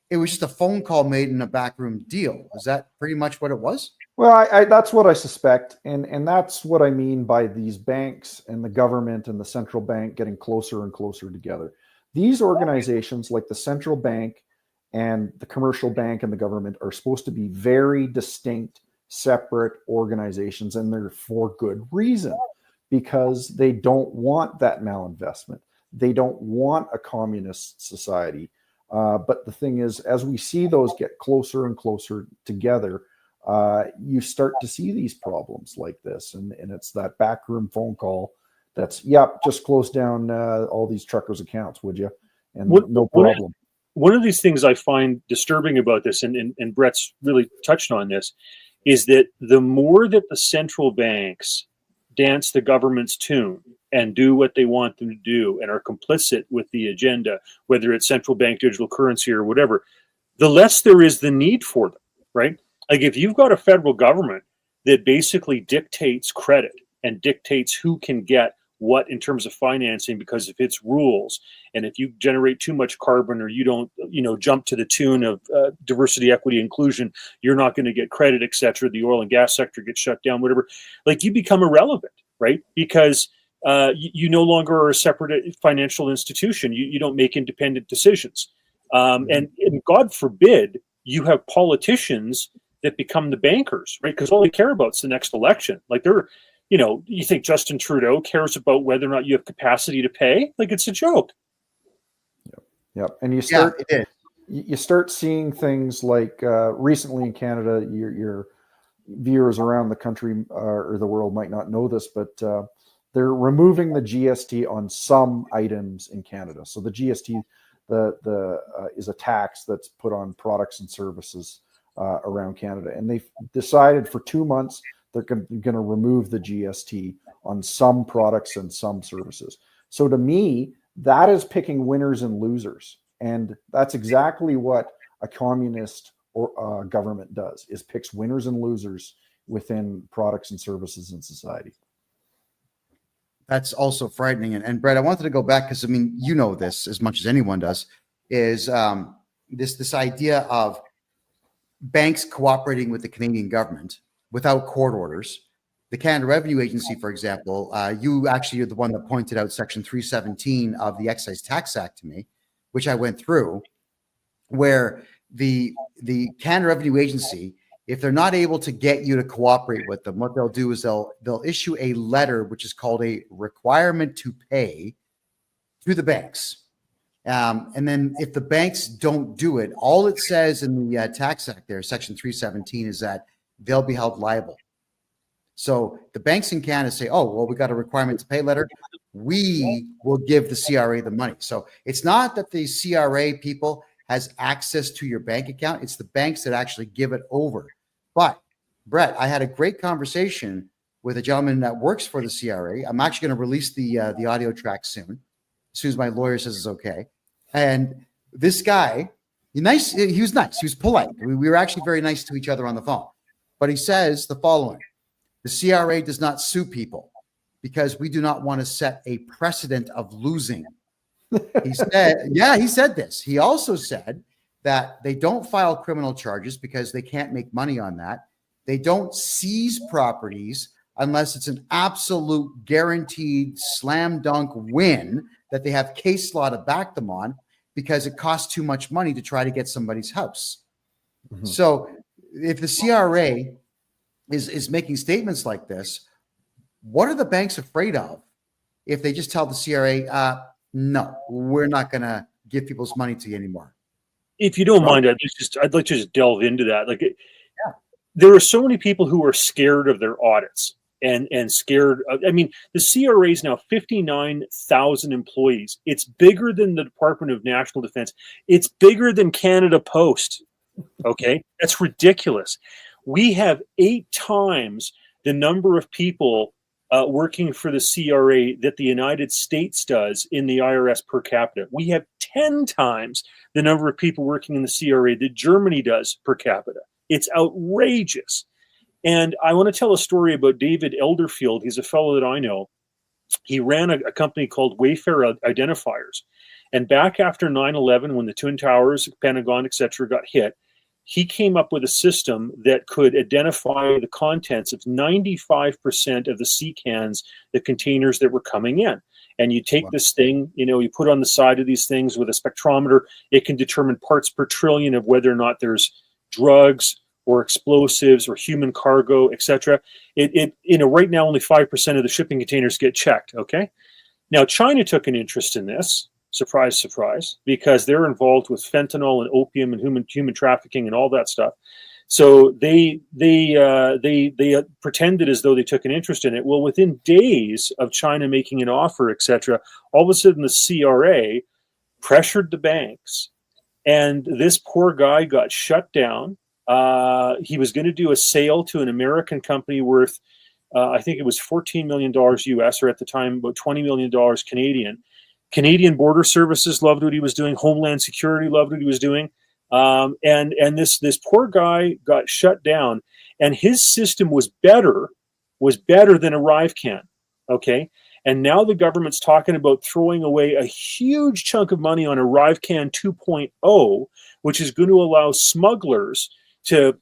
It was just a phone call made in a backroom deal. Is that pretty much what it was? Well, that's what I suspect. And that's what I mean by these banks and the government and the central bank getting closer and closer together. These organizations like the central bank and the commercial bank and the government are supposed to be very distinct, separate organizations, and they're for good reason, because they don't want that malinvestment. They don't want a communist society. But the thing is, as we see those get closer and closer together, you start to see these problems like this. And it's that backroom phone call that's, just close down all these truckers' accounts, would you? And no problem. One of these things I find disturbing about this, and Brett's really touched on this, is that the more that the central banks dance the government's tune and do what they want them to do and are complicit with the agenda, whether it's central bank digital currency or whatever, the less there is the need for them, right? Like if you've got a federal government that basically dictates credit and dictates who can get what in terms of financing because of its rules, and if you generate too much carbon or you don't jump to the tune of diversity, equity, inclusion, you're not going to get credit, etc. The oil and gas sector gets shut down, whatever. Like you become irrelevant, right? Because you no longer are a separate financial institution. You don't make independent decisions, and God forbid you have politicians that become the bankers, right? Because all they care about is the next election. Like you think Justin Trudeau cares about whether or not you have capacity to pay? Like it's a joke. Yep. And you start seeing things like recently in Canada, your viewers around the country or the world might not know this, but they're removing the GST on some items in Canada. So the GST is a tax that's put on products and services around Canada. And they've decided for 2 months they're going to remove the GST on some products and some services. So to me, that is picking winners and losers. And that's exactly what a communist or government does, is picks winners and losers within products and services in society. That's also frightening. And Brett, I wanted to go back because, I mean, you know this as much as anyone does, is this idea of banks cooperating with the Canadian government without court orders. The Canada Revenue Agency, for example, you actually are the one that pointed out Section 317 of the Excise Tax Act to me, which I went through, where the Canada Revenue Agency, if they're not able to get you to cooperate with them, what they'll do is they'll issue a letter, which is called a requirement to pay, to the banks. And then if the banks don't do it, all it says in the Tax Act there, Section 317, is that they'll be held liable. So the banks in Canada say, oh, well, we got a requirement to pay letter. We will give the CRA the money. So it's not that the CRA people has access to your bank account. It's the banks that actually give it over. But Brett, I had a great conversation with a gentleman that works for the CRA. I'm actually going to release the audio track soon as my lawyer says it's okay. And this guy, he was nice. He was polite. We were actually very nice to each other on the phone. But he says the following: the CRA does not sue people because we do not want to set a precedent of losing. He said this. He also said that they don't file criminal charges because they can't make money on that. They don't seize properties unless it's an absolute guaranteed slam dunk win that they have case law to back them on, because it costs too much money to try to get somebody's house. Mm-hmm. So if the CRA is making statements like this, what are the banks afraid of if they just tell the CRA, no, we're not going to give people's money to you anymore? If you don't mind, I'd like to just delve into that. There are so many people who are scared of their audits and scared of, I mean, the CRA is now 59,000 employees. It's bigger than the Department of National Defense. It's bigger than Canada Post. Okay, that's ridiculous. We have 8 times the number of people working for the CRA that the United States does in the IRS per capita. We have 10 times the number of people working in the CRA that Germany does per capita. It's outrageous. And I want to tell a story about David Elderfield. He's a fellow that I know. He ran a company called Wayfair Identifiers. And back after 9/11, when the Twin Towers, Pentagon, etc., got hit, he came up with a system that could identify the contents of 95% of the sea cans, the containers that were coming in. And you take this thing, you put on the side of these things with a spectrometer. It can determine parts per trillion of whether or not there's drugs or explosives or human cargo, etc. Right now only 5% of the shipping containers get checked. Okay. Now China took an interest in this. Surprise, surprise, because they're involved with fentanyl and opium and human trafficking and all that stuff. So they pretended as though they took an interest in it. Well, within days of China making an offer, etc., all of a sudden the CRA pressured the banks, and this poor guy got shut down. He was going to do a sale to an American company worth, I think it was $14 million US, or at the time about $20 million Canadian. Canadian Border Services loved what he was doing. Homeland Security loved what he was doing. And this poor guy got shut down, and his system was better than ArriveCan. Okay. And now the government's talking about throwing away a huge chunk of money on ArriveCan 2.0, which is going to allow smugglers to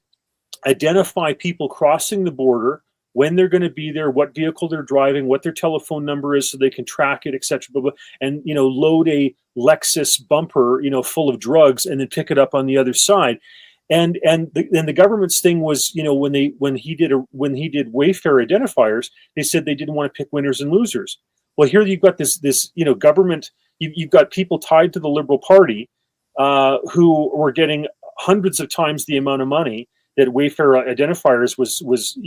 identify people crossing the border, when they're going to be there, what vehicle they're driving, what their telephone number is, so they can track it, etc. And load a Lexus bumper, full of drugs, and then pick it up on the other side. And the government's thing was, when he did Wayfair identifiers, they said they didn't want to pick winners and losers. Well, here you've got this government. You've got people tied to the Liberal Party who were getting hundreds of times the amount of money that Wayfair identifiers was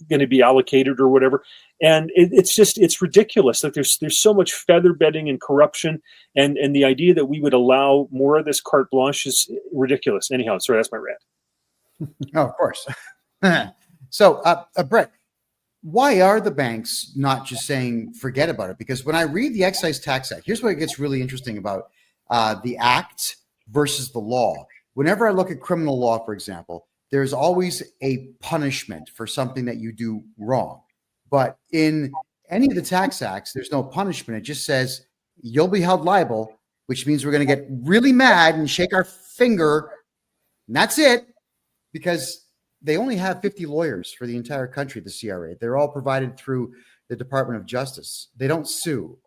going to be allocated or whatever. And it's ridiculous. Like there's so much feather bedding and corruption, and the idea that we would allow more of this carte blanche is ridiculous. Anyhow, sorry, that's my rant. Oh, of course. So, Brett, why are the banks not just saying forget about it? Because when I read the Excise Tax Act, here's what it gets really interesting about the act versus the law. Whenever I look at criminal law, for example, there's always a punishment for something that you do wrong. But in any of the tax acts, there's no punishment. It just says you'll be held liable, which means we're going to get really mad and shake our finger. And that's it, because they only have 50 lawyers for the entire country, the CRA. They're all provided through the Department of Justice. They don't sue.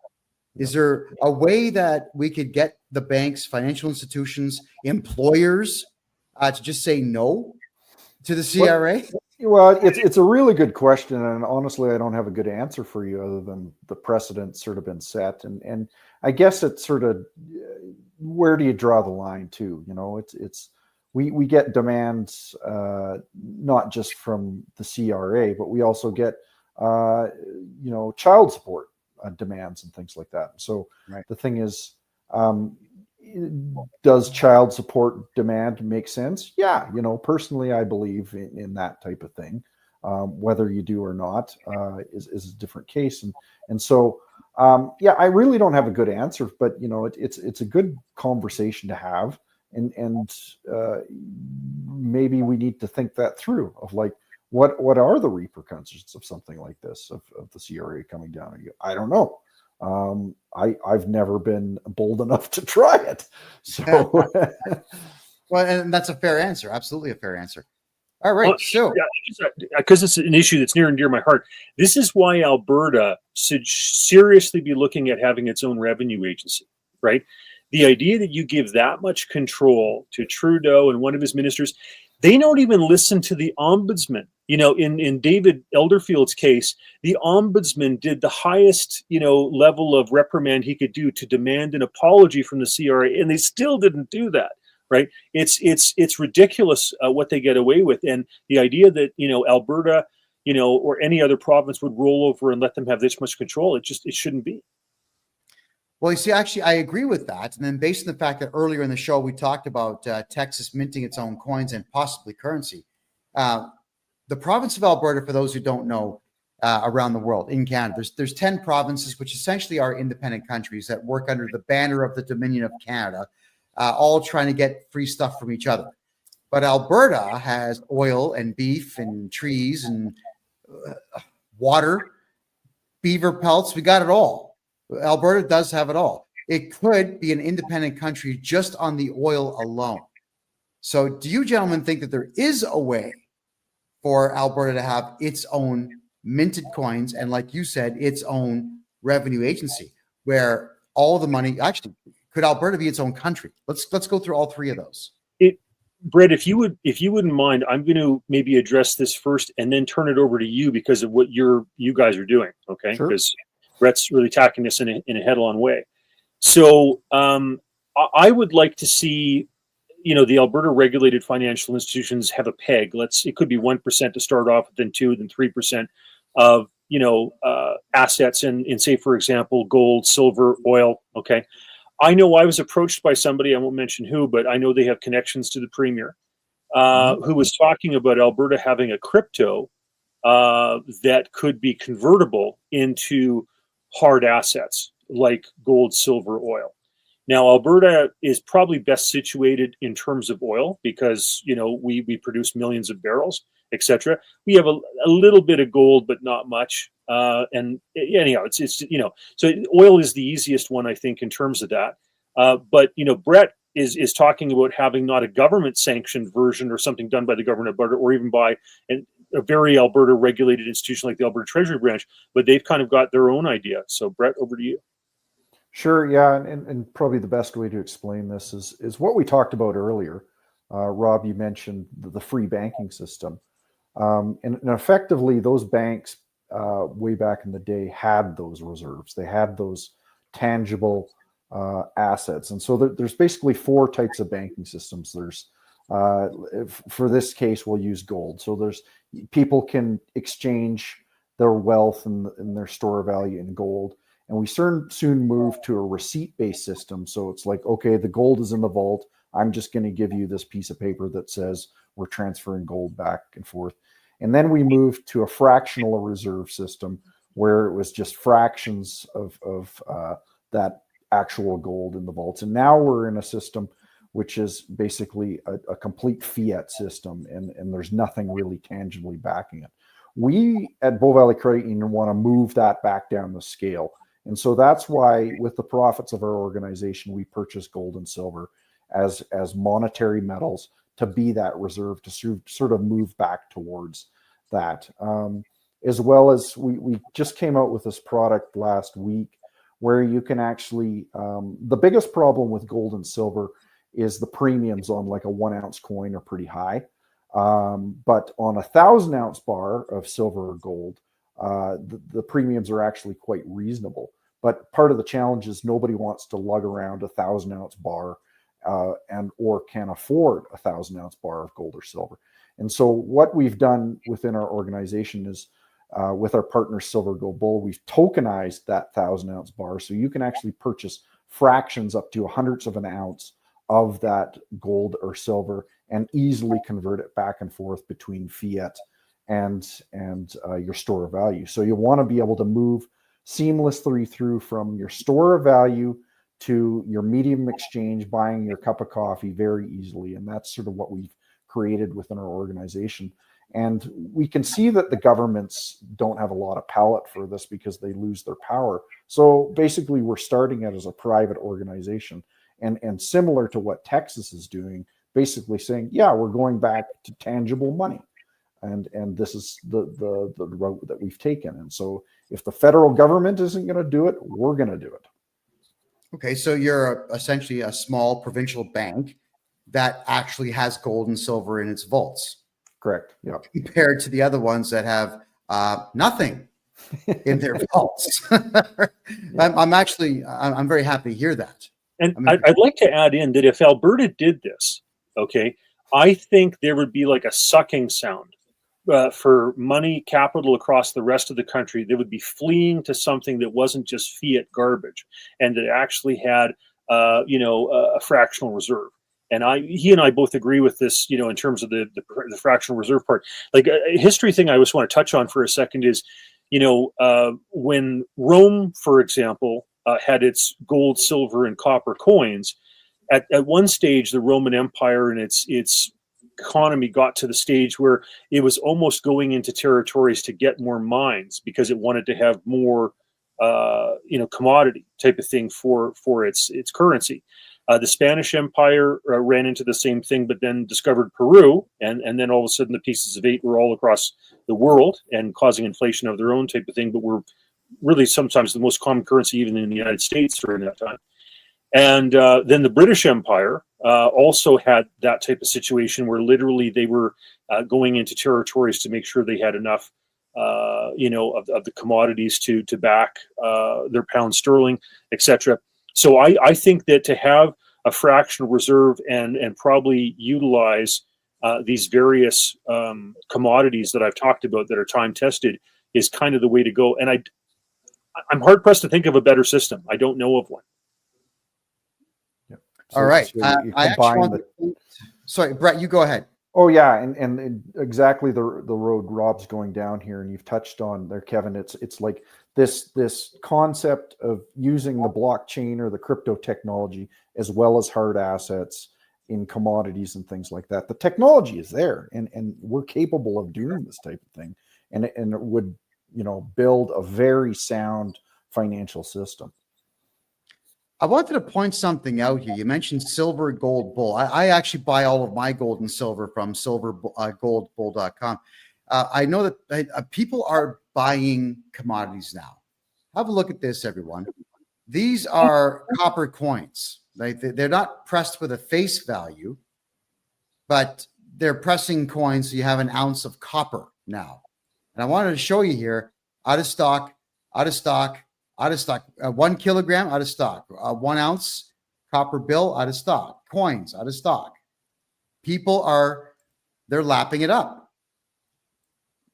Is there a way that we could get the banks, financial institutions, employers to just say no to the CRA? Well, it's a really good question, and honestly, I don't have a good answer for you other than the precedent's sort of been set, and I guess it's sort of where do you draw the line too? We get demands not just from the CRA, but we also get child support demands and things like that. So right. The thing is, does child support demand make sense? Yeah, personally, I believe in that type of thing. Whether you do or not is a different case, and so I really don't have a good answer, but it's a good conversation to have, and maybe we need to think that through of like what are the repercussions of something like this of the CRA coming down on you? I don't know. I've never been bold enough to try it. So, well, and that's a fair answer. Absolutely a fair answer. All right. So, because it's an issue that's near and dear to my heart. This is why Alberta should seriously be looking at having its own revenue agency, right? The idea that you give that much control to Trudeau and one of his ministers, they don't even listen to the ombudsman. In David Elderfield's case, the ombudsman did the highest, level of reprimand he could do to demand an apology from the CRA, and they still didn't do that, right? It's ridiculous what they get away with, and the idea that Alberta, or any other province would roll over and let them have this much control, it shouldn't be. Well, you see, actually, I agree with that. And then based on the fact that earlier in the show, we talked about Texas minting its own coins and possibly currency. The province of Alberta, for those who don't know, around the world, in Canada, there's 10 provinces, which essentially are independent countries that work under the banner of the Dominion of Canada, all trying to get free stuff from each other. But Alberta has oil and beef and trees and water, beaver pelts. We got it all. Alberta does have it all. It could be an independent country just on the oil alone. So do you gentlemen think that there is a way for Alberta to have its own minted coins and, like you said, its own revenue agency where all the money, actually, could Alberta be its own country? Let's go through all three of those. Brett, if you wouldn't mind, I'm going to maybe address this first and then turn it over to you because of what you guys are doing. Okay. Sure. Because Brett's really tackling this in a head-on way. So I would like to see the Alberta regulated financial institutions have a peg. It could be 1% to start off, then 2, then 3% of assets in, say, for example, gold, silver, oil. Okay, I know I was approached by somebody, I won't mention who, but I know they have connections to the premier, who was talking about Alberta having a crypto that could be convertible into hard assets like gold, silver, oil. Now, Alberta is probably best situated in terms of oil because, we produce millions of barrels, etc. We have a little bit of gold, but not much. And anyhow, so oil is the easiest one, I think, in terms of that. But Brett is talking about having not a government sanctioned version or something done by the government of Alberta or even by a very Alberta regulated institution like the Alberta Treasury Branch, but they've kind of got their own idea. So Brett, over to you. Sure, yeah, and probably the best way to explain this is what we talked about earlier. Rob, you mentioned the free banking system, and effectively those banks way back in the day had those reserves. They had those tangible assets, and so there's basically 4 types of banking systems. There's for this case, we'll use gold. So there's people can exchange their wealth and their store of value in gold. And we soon move to a receipt-based system. So it's like, okay, the gold is in the vault. I'm just going to give you this piece of paper that says we're transferring gold back and forth. And then we moved to a fractional reserve system where it was just fractions of that actual gold in the vaults. And now we're in a system which is basically a complete fiat system, and there's nothing really tangibly backing it. We at Bow Valley Credit Union want to move that back down the scale. And so that's why with the profits of our organization, we purchase gold and silver as monetary metals to be that reserve, to sort of move back towards that. As well as we just came out with this product last week where you can actually, the biggest problem with gold and silver is the premiums on like a 1 ounce coin are pretty high. But on a 1,000 ounce bar of silver or gold, the premiums are actually quite reasonable. But part of the challenge is nobody wants to lug around a 1,000 ounce bar or can afford a 1,000 ounce bar of gold or silver. And so what we've done within our organization is with our partner Silver Gold Bull, we've tokenized that 1,000 ounce bar. So you can actually purchase fractions up to 100ths of an ounce of that gold or silver and easily convert it back and forth between fiat and your store of value. So you want to be able to move seamlessly through from your store of value to your medium exchange, buying your cup of coffee very easily. And that's sort of what we've created within our organization. And we can see that the governments don't have a lot of palate for this because they lose their power. So basically we're starting it as a private organization and similar to what Texas is doing, basically saying, yeah, we're going back to tangible money. And this is the route that we've taken. And so if the federal government isn't going to do it, we're going to do it. Okay, so you're essentially a small provincial bank that actually has gold and silver in its vaults. Correct. Yeah. Compared to the other ones that have nothing in their vaults. I'm very happy to hear that. And I'd like to add in that if Alberta did this, okay, I think there would be like a sucking sound for money capital across the rest of the country. They would be fleeing to something that wasn't just fiat garbage and that actually had, a fractional reserve. And he and I both agree with this, in terms of the fractional reserve part. Like a history thing I just want to touch on for a second is, when Rome, for example, had its gold, silver, and copper coins, at one stage, the Roman Empire and its economy got to the stage where it was almost going into territories to get more mines because it wanted to have more, commodity type of thing for its currency. The Spanish Empire ran into the same thing, but then discovered Peru, and then all of a sudden the pieces of 8 were all across the world and causing inflation of their own type of thing, but were really sometimes the most common currency even in the United States during that time. And then the British Empire also had that type of situation where literally they were going into territories to make sure they had enough, of the commodities to back their pound sterling, etc. So I think that to have a fractional reserve and probably utilize these various commodities that I've talked about that are time tested is kind of the way to go. And I'm hard pressed to think of a better system. I don't know of one. Yep. All right. So you I actually combine want to, sorry, Brett, you go ahead. Oh yeah, and exactly the road Rob's going down here, and you've touched on there, Kevin. It's like this concept of using the blockchain or the crypto technology as well as hard assets in commodities and things like that. The technology is there, and we're capable of doing this type of thing, and it would, you know, build a very sound financial system. I wanted to point something out here. You mentioned silver, gold, bull. I actually buy all of my gold and silver from silvergoldbull.com. I know that people are buying commodities now. Have a look at this, everyone. These are copper coins. They're not pressed with a face value, but they're pressing coins so you have an ounce of copper now. And I wanted to show you here, out of stock, out of stock, out of stock, 1 kilogram out of stock, 1 ounce copper bill out of stock, coins out of stock. People they're lapping it up.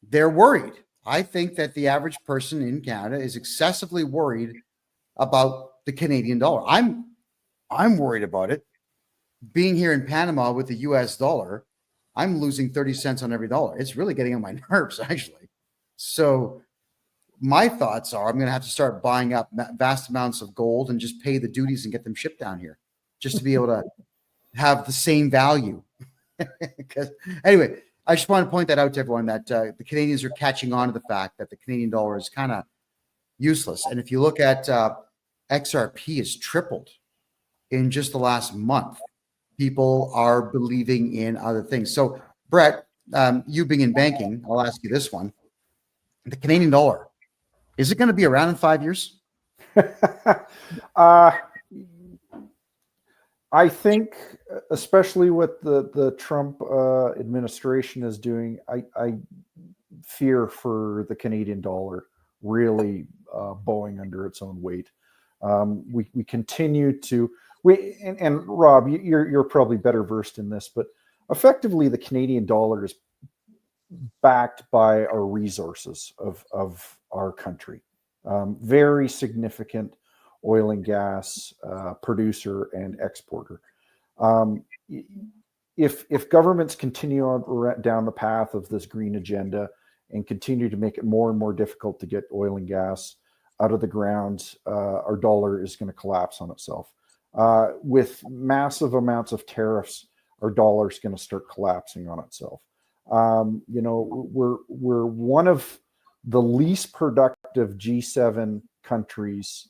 They're worried. I think that the average person in Canada is excessively worried about the Canadian dollar. I'm worried about it. Being here in Panama with the US dollar, I'm losing 30 cents on every dollar. It's really getting on my nerves, actually. So my thoughts are I'm going to have to start buying up vast amounts of gold and just pay the duties and get them shipped down here just to be able to have the same value. Anyway, I just want to point that out to everyone that the Canadians are catching on to the fact that the Canadian dollar is kind of useless. And if you look at XRP has tripled in just the last month. People are believing in other things. So, Brett, you being in banking, I'll ask you this one. The Canadian dollar, is it going to be around in 5 years? I think, especially what the Trump administration is doing, I fear for the Canadian dollar really bowing under its own weight. We continue to and Rob, you're probably better versed in this, but effectively the Canadian dollar is backed by our resources of our country. Very significant oil and gas producer and exporter. If governments continue on down the path of this green agenda and continue to make it more and more difficult to get oil and gas out of the ground, our dollar is going to collapse on itself. With massive amounts of tariffs, our dollar is going to start collapsing on itself. You know, we're one of the least productive G7 countries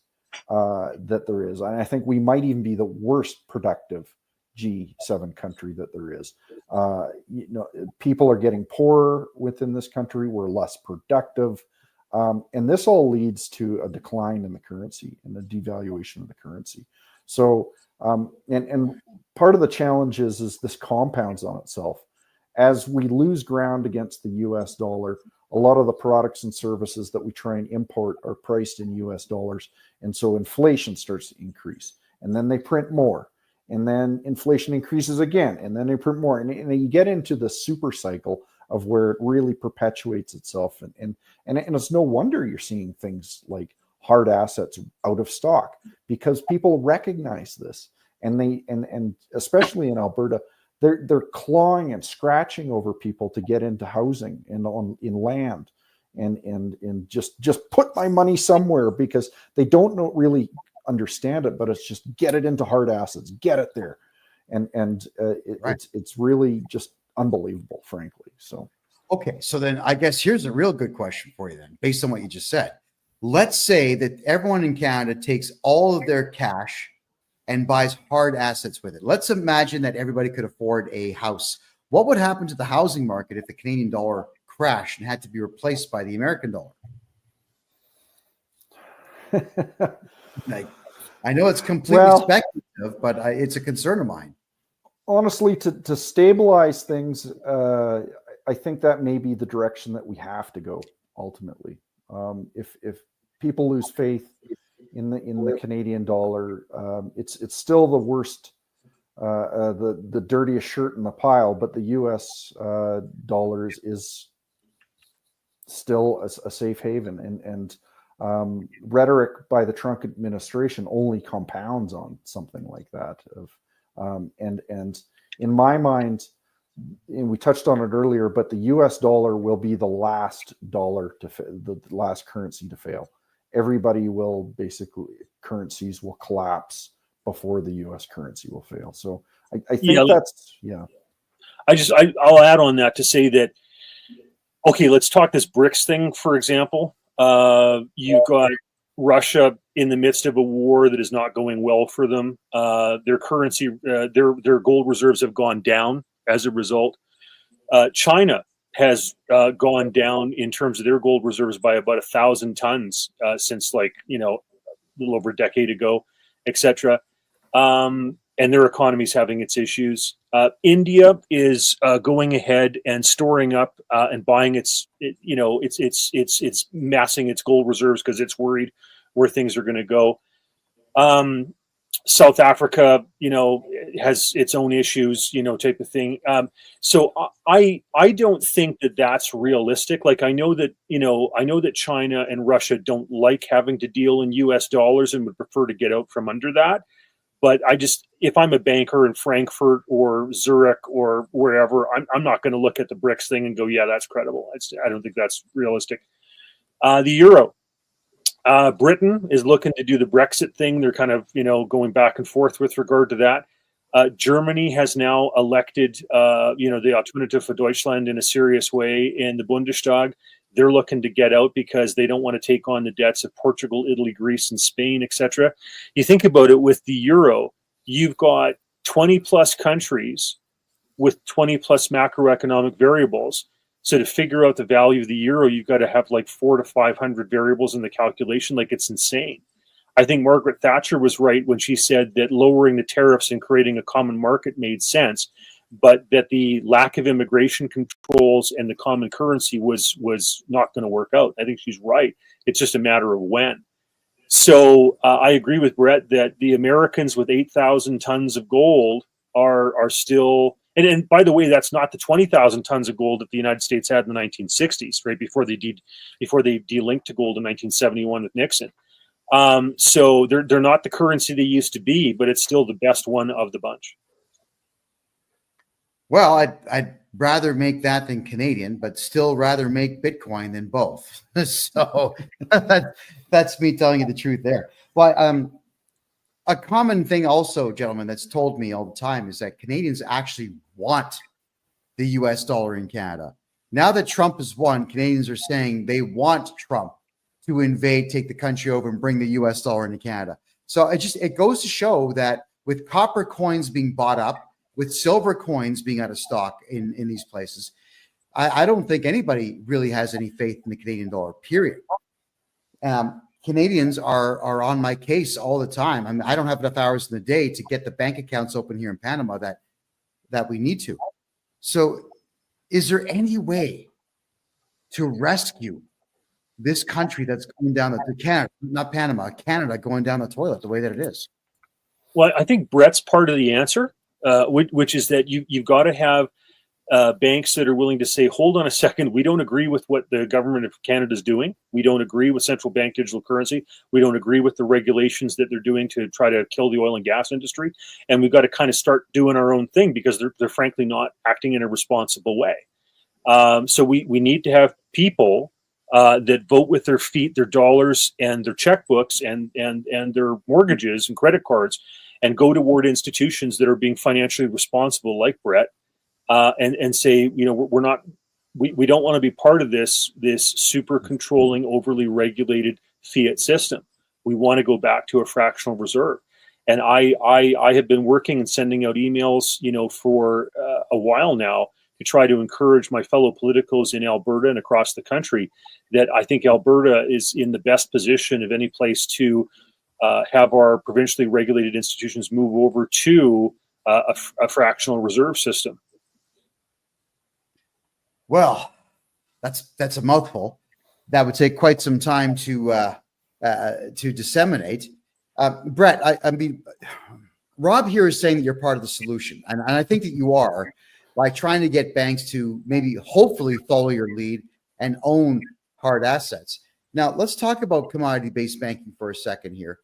that there is, and I think we might even be the worst productive G7 country that there is. You know, people are getting poorer within this country. We're less productive, and this all leads to a decline in the currency and the devaluation of the currency. So, and part of the challenge is this compounds on itself. As we lose ground against the US dollar, a lot of the products and services that we try and import are priced in US dollars. And so inflation starts to increase. And then they print more. And then inflation increases again. And then they print more. And you get into the super cycle of where it really perpetuates itself. And it's no wonder you're seeing things like hard assets out of stock, because people recognize this. And especially in Alberta, they're clawing and scratching over people to get into housing and in land and just put my money somewhere, because they don't really understand it, but it's just get it into hard assets, get it there. Right. It's really just unbelievable, frankly. So, okay. So then I guess here's a real good question for you then, based on what you just said. Let's say that everyone in Canada takes all of their cash and buys hard assets with it. Let's imagine that everybody could afford a house. What would happen to the housing market if the Canadian dollar crashed and had to be replaced by the American dollar? Like, I know it's completely speculative, but it's a concern of mine. Honestly, to stabilize things, I think that may be the direction that we have to go ultimately. If people lose faith in the Canadian dollar, it's still the worst the dirtiest shirt in the pile, but the U.S. dollars is still a safe haven, and rhetoric by the Trump administration only compounds on something like that. And in my mind, and we touched on it earlier, but the U.S. dollar will be the last dollar the last currency to fail. Everybody will currencies will collapse before the U.S. currency will fail. So I think I'll add on that to say that, okay, let's talk this BRICS thing, for example. You've got Russia in the midst of a war that is not going well for them. Their currency, their gold reserves have gone down as a result. China has gone down in terms of their gold reserves by about 1,000 tons since a little over a decade ago, etc. And their economy is having its issues. India is going ahead and storing up and buying it's massing its gold reserves because it's worried where things are going to go. South Africa, has its own issues, type of thing. So I don't think that that's realistic. Like I know that China and Russia don't like having to deal in U.S. dollars and would prefer to get out from under that. But if I'm a banker in Frankfurt or Zurich or wherever, I'm not going to look at the BRICS thing and go, yeah, that's credible. I don't think that's realistic. The euro. Britain is looking to do the Brexit thing. They're kind of, going back and forth with regard to that. Germany has now elected, the Alternative for Deutschland in a serious way in the Bundestag. They're looking to get out because they don't want to take on the debts of Portugal, Italy, Greece, and Spain, etc. You think about it with the euro, you've got 20 plus countries with 20 plus macroeconomic variables. So to figure out the value of the euro, you've got to have like 400 to 500 variables in the calculation. Like it's insane. I think Margaret Thatcher was right when she said that lowering the tariffs and creating a common market made sense, but that the lack of immigration controls and the common currency was not going to work out. I think she's right. It's just a matter of when. So I agree with Brett that the Americans with 8,000 tons of gold are still, and by the way, that's not the 20,000 tons of gold that the United States had in the 1960s, right before they delinked to gold in 1971 with Nixon. So they're not the currency they used to be, but it's still the best one of the bunch. Well, I'd rather make that than Canadian, but still rather make Bitcoin than both. So that's me telling you the truth there. Well, a common thing also, gentlemen, that's told me all the time is that Canadians actually want the U.S. dollar in Canada. Now that Trump has won, Canadians are saying they want Trump to invade, take the country over, and bring the U.S. dollar into Canada. So it goes to show that with copper coins being bought up, with silver coins being out of stock in these places, I don't think anybody really has any faith in the Canadian dollar, period. Canadians are on my case all the time. I mean, I don't have enough hours in the day to get the bank accounts open here in Panama that we need to. So is there any way to rescue this country that's going down the Canada, not Panama, Canada going down the toilet the way that it is? Well, I think Brett's part of the answer, which is that you've got to have banks that are willing to say, hold on a second, we don't agree with what the government of Canada is doing. We don't agree with central bank digital currency. We don't agree with the regulations that they're doing to try to kill the oil and gas industry. And we've got to kind of start doing our own thing because they're frankly not acting in a responsible way. So we need to have people that vote with their feet, their dollars and their checkbooks and their mortgages and credit cards and go toward institutions that are being financially responsible like Brett. And say, we don't want to be part of this super controlling, overly regulated fiat system. We want to go back to a fractional reserve. And I have been working and sending out emails, for a while now to try to encourage my fellow politicals in Alberta and across the country that I think Alberta is in the best position of any place to have our provincially regulated institutions move over to a fractional reserve system. Well, that's a mouthful. That would take quite some time to disseminate. Brett, I mean, Rob here is saying that you're part of the solution, and I think that you are, by trying to get banks to maybe hopefully follow your lead and own hard assets. Now, let's talk about commodity-based banking for a second here.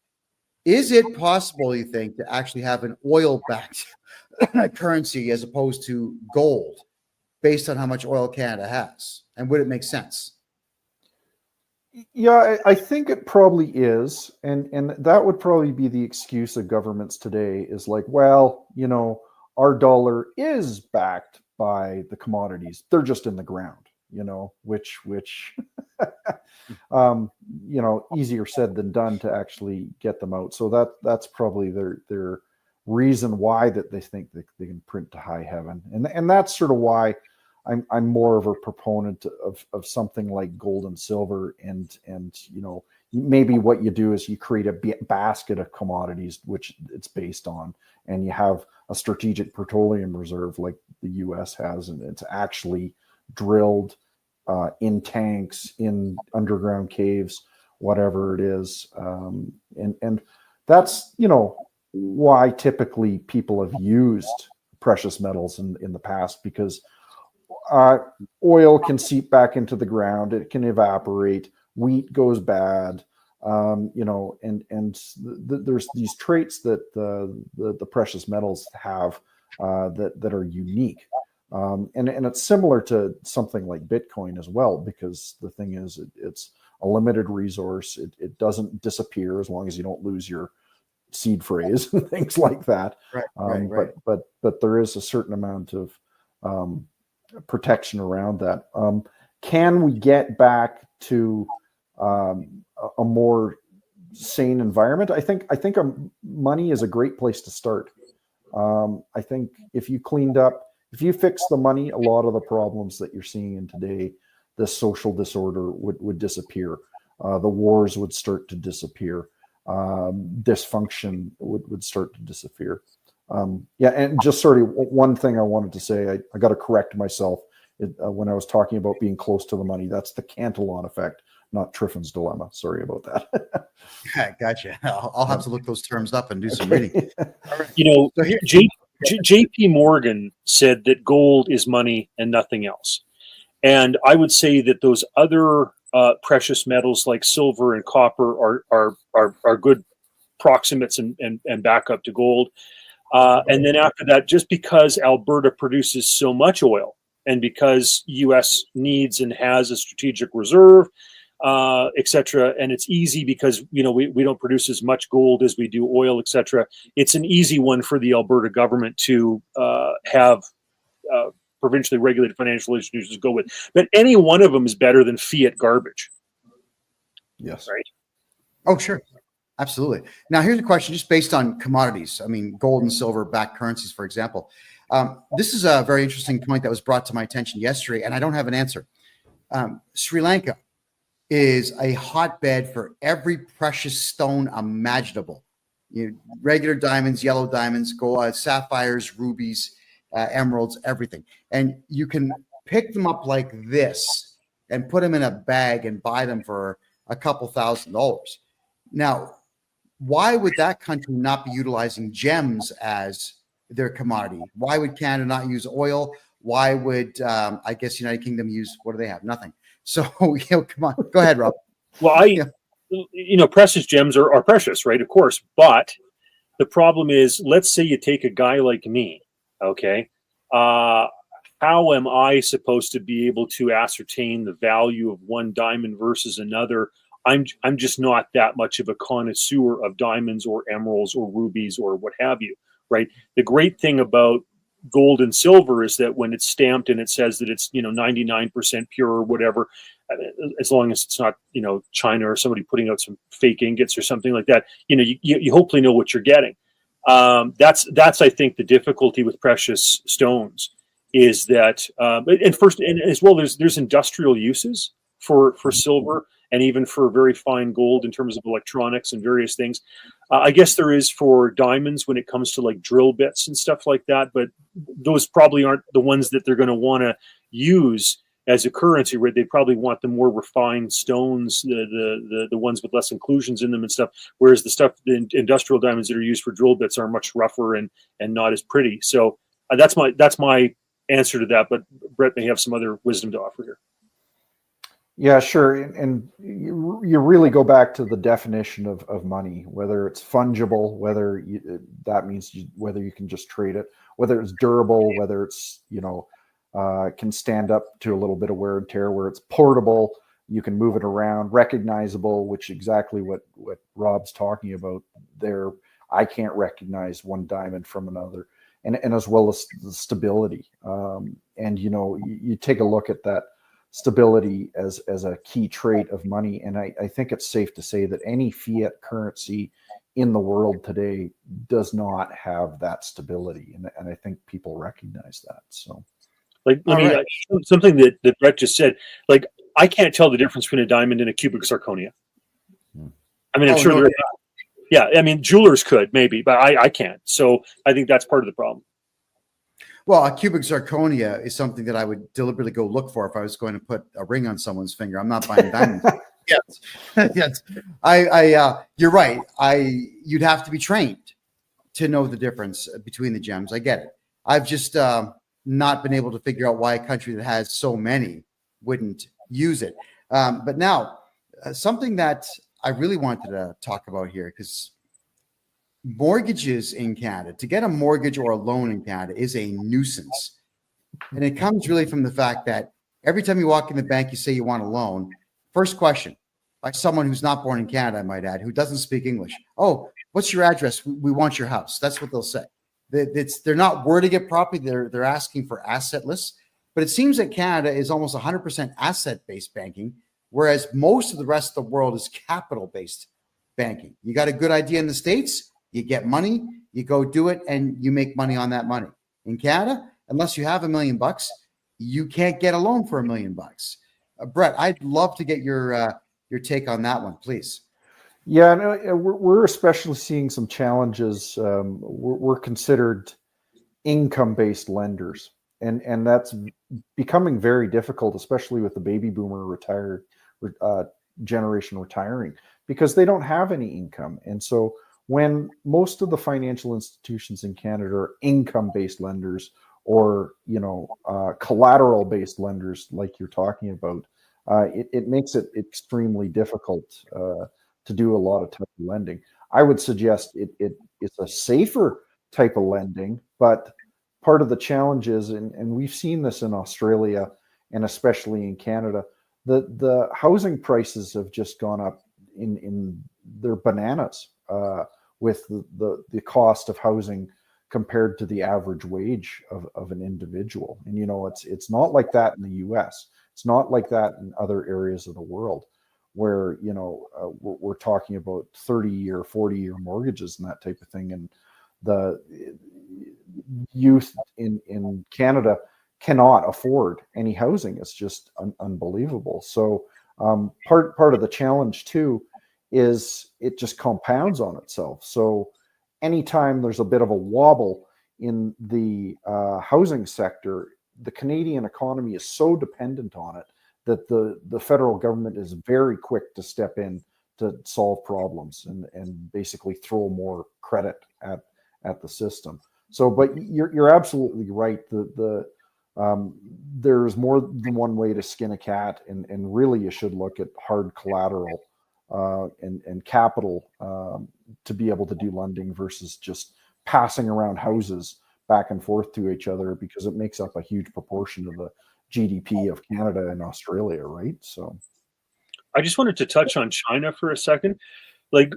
Is it possible, you think, to actually have an oil-backed currency as opposed to gold based on how much oil Canada has? And would it make sense? Yeah, I think it probably is, and that would probably be the excuse of governments today is like, well, our dollar is backed by the commodities; they're just in the ground, which easier said than done to actually get them out. So that's probably their reason why that they think that they can print to high heaven, and that's sort of why I'm more of a proponent of something like gold and silver, and maybe what you do is you create a basket of commodities which it's based on, and you have a strategic petroleum reserve like the U.S. has, and it's actually drilled in tanks, in underground caves, whatever it is, and that's why typically people have used precious metals in the past, because oil can seep back into the ground, it can evaporate, wheat goes bad, there's these traits that the precious metals have that are unique, and it's similar to something like Bitcoin as well, because the thing is it's a limited resource. It doesn't disappear as long as you don't lose your seed phrase and things like that. Right. But there is a certain amount of protection around that. Can we get back to a more sane environment? I think money is a great place to start. I think if you fix the money, a lot of the problems that you're seeing in today, the social disorder would disappear. The wars would start to disappear. Dysfunction would start to disappear. And just sort of one thing I wanted to say, I got to correct myself when I was talking about being close to the money. That's the Cantillon effect, not Triffin's dilemma. Sorry about that. Gotcha. I'll have to look those terms up and do some reading. So J.P. Morgan said that gold is money and nothing else. And I would say that those other precious metals like silver and copper are good proximates and backup to gold. And then after that, just because Alberta produces so much oil, and because U.S. needs and has a strategic reserve, et cetera, and it's easy because we don't produce as much gold as we do oil, et cetera. It's an easy one for the Alberta government to have provincially regulated financial institutions go with. But any one of them is better than fiat garbage. Yes. Right. Oh, sure. Absolutely. Now, here's a question just based on commodities. I mean, gold and silver backed currencies, for example. This is a very interesting point that was brought to my attention yesterday, and I don't have an answer. Sri Lanka is a hotbed for every precious stone imaginable. Regular diamonds, yellow diamonds, gold, sapphires, rubies, emeralds, everything. And you can pick them up like this and put them in a bag and buy them for a couple $1,000s. Now, why would that country not be utilizing gems as their commodity? Why would Canada not use oil? Why would, I guess, United Kingdom use, what do they have? Nothing. So, come on. Go ahead, Rob. Well, precious gems are precious, right? Of course. But the problem is, let's say you take a guy like me, okay? How am I supposed to be able to ascertain the value of one diamond versus another? I'm just not that much of a connoisseur of diamonds or emeralds or rubies or what have you, right? The great thing about gold and silver is that when it's stamped and it says that it's 99% pure or whatever, as long as it's not China or somebody putting out some fake ingots or something like that, you hopefully know what you're getting. That's I think the difficulty with precious stones is that and as well there's industrial uses for silver and even for very fine gold in terms of electronics and various things. I guess there is for diamonds when it comes to like drill bits and stuff like that, but those probably aren't the ones that they're going to want to use as a currency, where they probably want the more refined stones, the ones with less inclusions in them and stuff. Whereas the industrial diamonds that are used for drill bits are much rougher and not as pretty. So that's my answer to that. But Brett may have some other wisdom to offer here. Yeah, sure. And you really go back to the definition of money, whether it's fungible, whether that means whether you can just trade it, whether it's durable, whether it's, can stand up to a little bit of wear and tear, where it's portable, you can move it around, recognizable, which exactly what Rob's talking about there. I can't recognize one diamond from another, and as well as the stability. And, you take a look at that stability as a key trait of money. And I think it's safe to say that any fiat currency in the world today does not have that stability. And I think people recognize that. So, something that Brett just said, like, I can't tell the difference between a diamond and a cubic zirconia. I mean, I'm sure there are. Yeah, I mean, jewelers could maybe, but I can't. So I think that's part of the problem. Well, a cubic zirconia is something that I would deliberately go look for if I was going to put a ring on someone's finger. I'm not buying diamonds. Yes. You're right. You'd have to be trained to know the difference between the gems. I get it. I've just not been able to figure out why a country that has so many wouldn't use it. But now, something that I really wanted to talk about here, because mortgages in Canada, to get a mortgage or a loan in Canada is a nuisance. And it comes really from the fact that every time you walk in the bank, you say you want a loan. First question, by someone who's not born in Canada, I might add, who doesn't speak English. Oh, what's your address? We want your house. That's what they'll say. They're not wording it properly. They're asking for asset lists. But it seems that Canada is almost 100% asset-based banking, whereas most of the rest of the world is capital-based banking. You got a good idea in the States, you get money, you go do it, and you make money on that money. In Canada, unless you have $1 million, you can't get a loan for $1 million. Brett, I'd love to get your take on that one, please. Yeah, no, we're especially seeing some challenges. We're considered income-based lenders, and that's becoming very difficult, especially with the baby boomer generation retiring, because they don't have any income. And so when most of the financial institutions in Canada are income-based lenders, or collateral-based lenders, like you're talking about, it makes it extremely difficult to do a lot of type of lending. I would suggest it's a safer type of lending, but part of the challenge is, and we've seen this in Australia and especially in Canada, the housing prices have just gone up in their bananas with the cost of housing compared to the average wage of an individual. And it's not like that in the US. It's not like that in other areas of the world, where we're talking about 30-year, 40-year mortgages and that type of thing. And the youth in Canada cannot afford any housing. It's just unbelievable. So part of the challenge too is it just compounds on itself. So anytime there's a bit of a wobble in the housing sector, the Canadian economy is so dependent on it that the federal government is very quick to step in to solve problems and basically throw more credit at the system. So, but you're absolutely right. There's more than one way to skin a cat, and really you should look at hard collateral and capital to be able to do lending versus just passing around houses back and forth to each other, because it makes up a huge proportion of the GDP of Canada and Australia, right? So I just wanted to touch on China for a second. Like,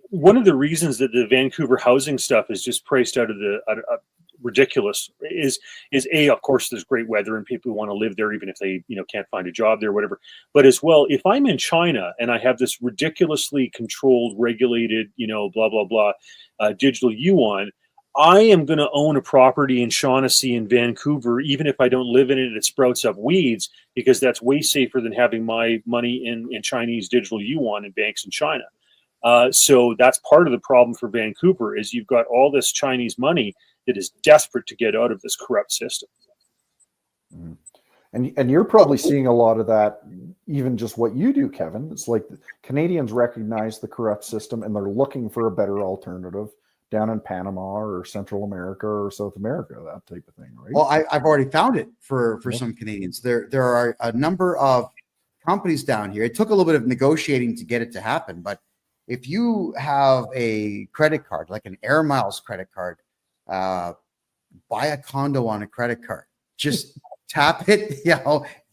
one of the reasons that the Vancouver housing stuff is just priced out of ridiculous is of course there's great weather and people want to live there even if they can't find a job there, whatever. But as well, if I'm in China and I have this ridiculously controlled, regulated, blah blah blah, digital yuan, I am going to own a property in Shaughnessy in Vancouver, even if I don't live in it and it sprouts up weeds, because that's way safer than having my money in Chinese digital yuan in banks in China. So that's part of the problem for Vancouver, is you've got all this Chinese money that is desperate to get out of this corrupt system. And you're probably seeing a lot of that, even just what you do, Kevin. It's like Canadians recognize the corrupt system and they're looking for a better alternative down in Panama or Central America or South America, that type of thing, right? Well, I've already found it for some Canadians. There are a number of companies down here. It took a little bit of negotiating to get it to happen, but if you have a credit card, like an Air Miles credit card, buy a condo on a credit card. Just tap it,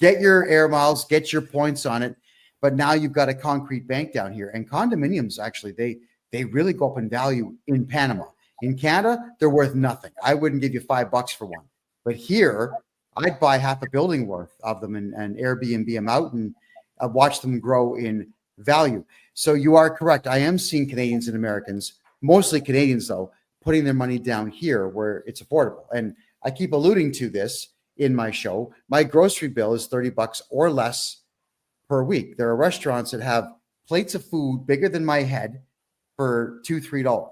get your Air Miles, get your points on it. But now you've got a concrete bank down here. And condominiums, actually, they really go up in value in Panama. In Canada, they're worth nothing. I wouldn't give you $5 for one. But here, I'd buy half a building worth of them and Airbnb them out and watch them grow in value. So you are correct. I am seeing Canadians and Americans, mostly Canadians though, putting their money down here where it's affordable. And I keep alluding to this in my show. My grocery bill is $30 or less per week. There are restaurants that have plates of food bigger than my head for $2-3.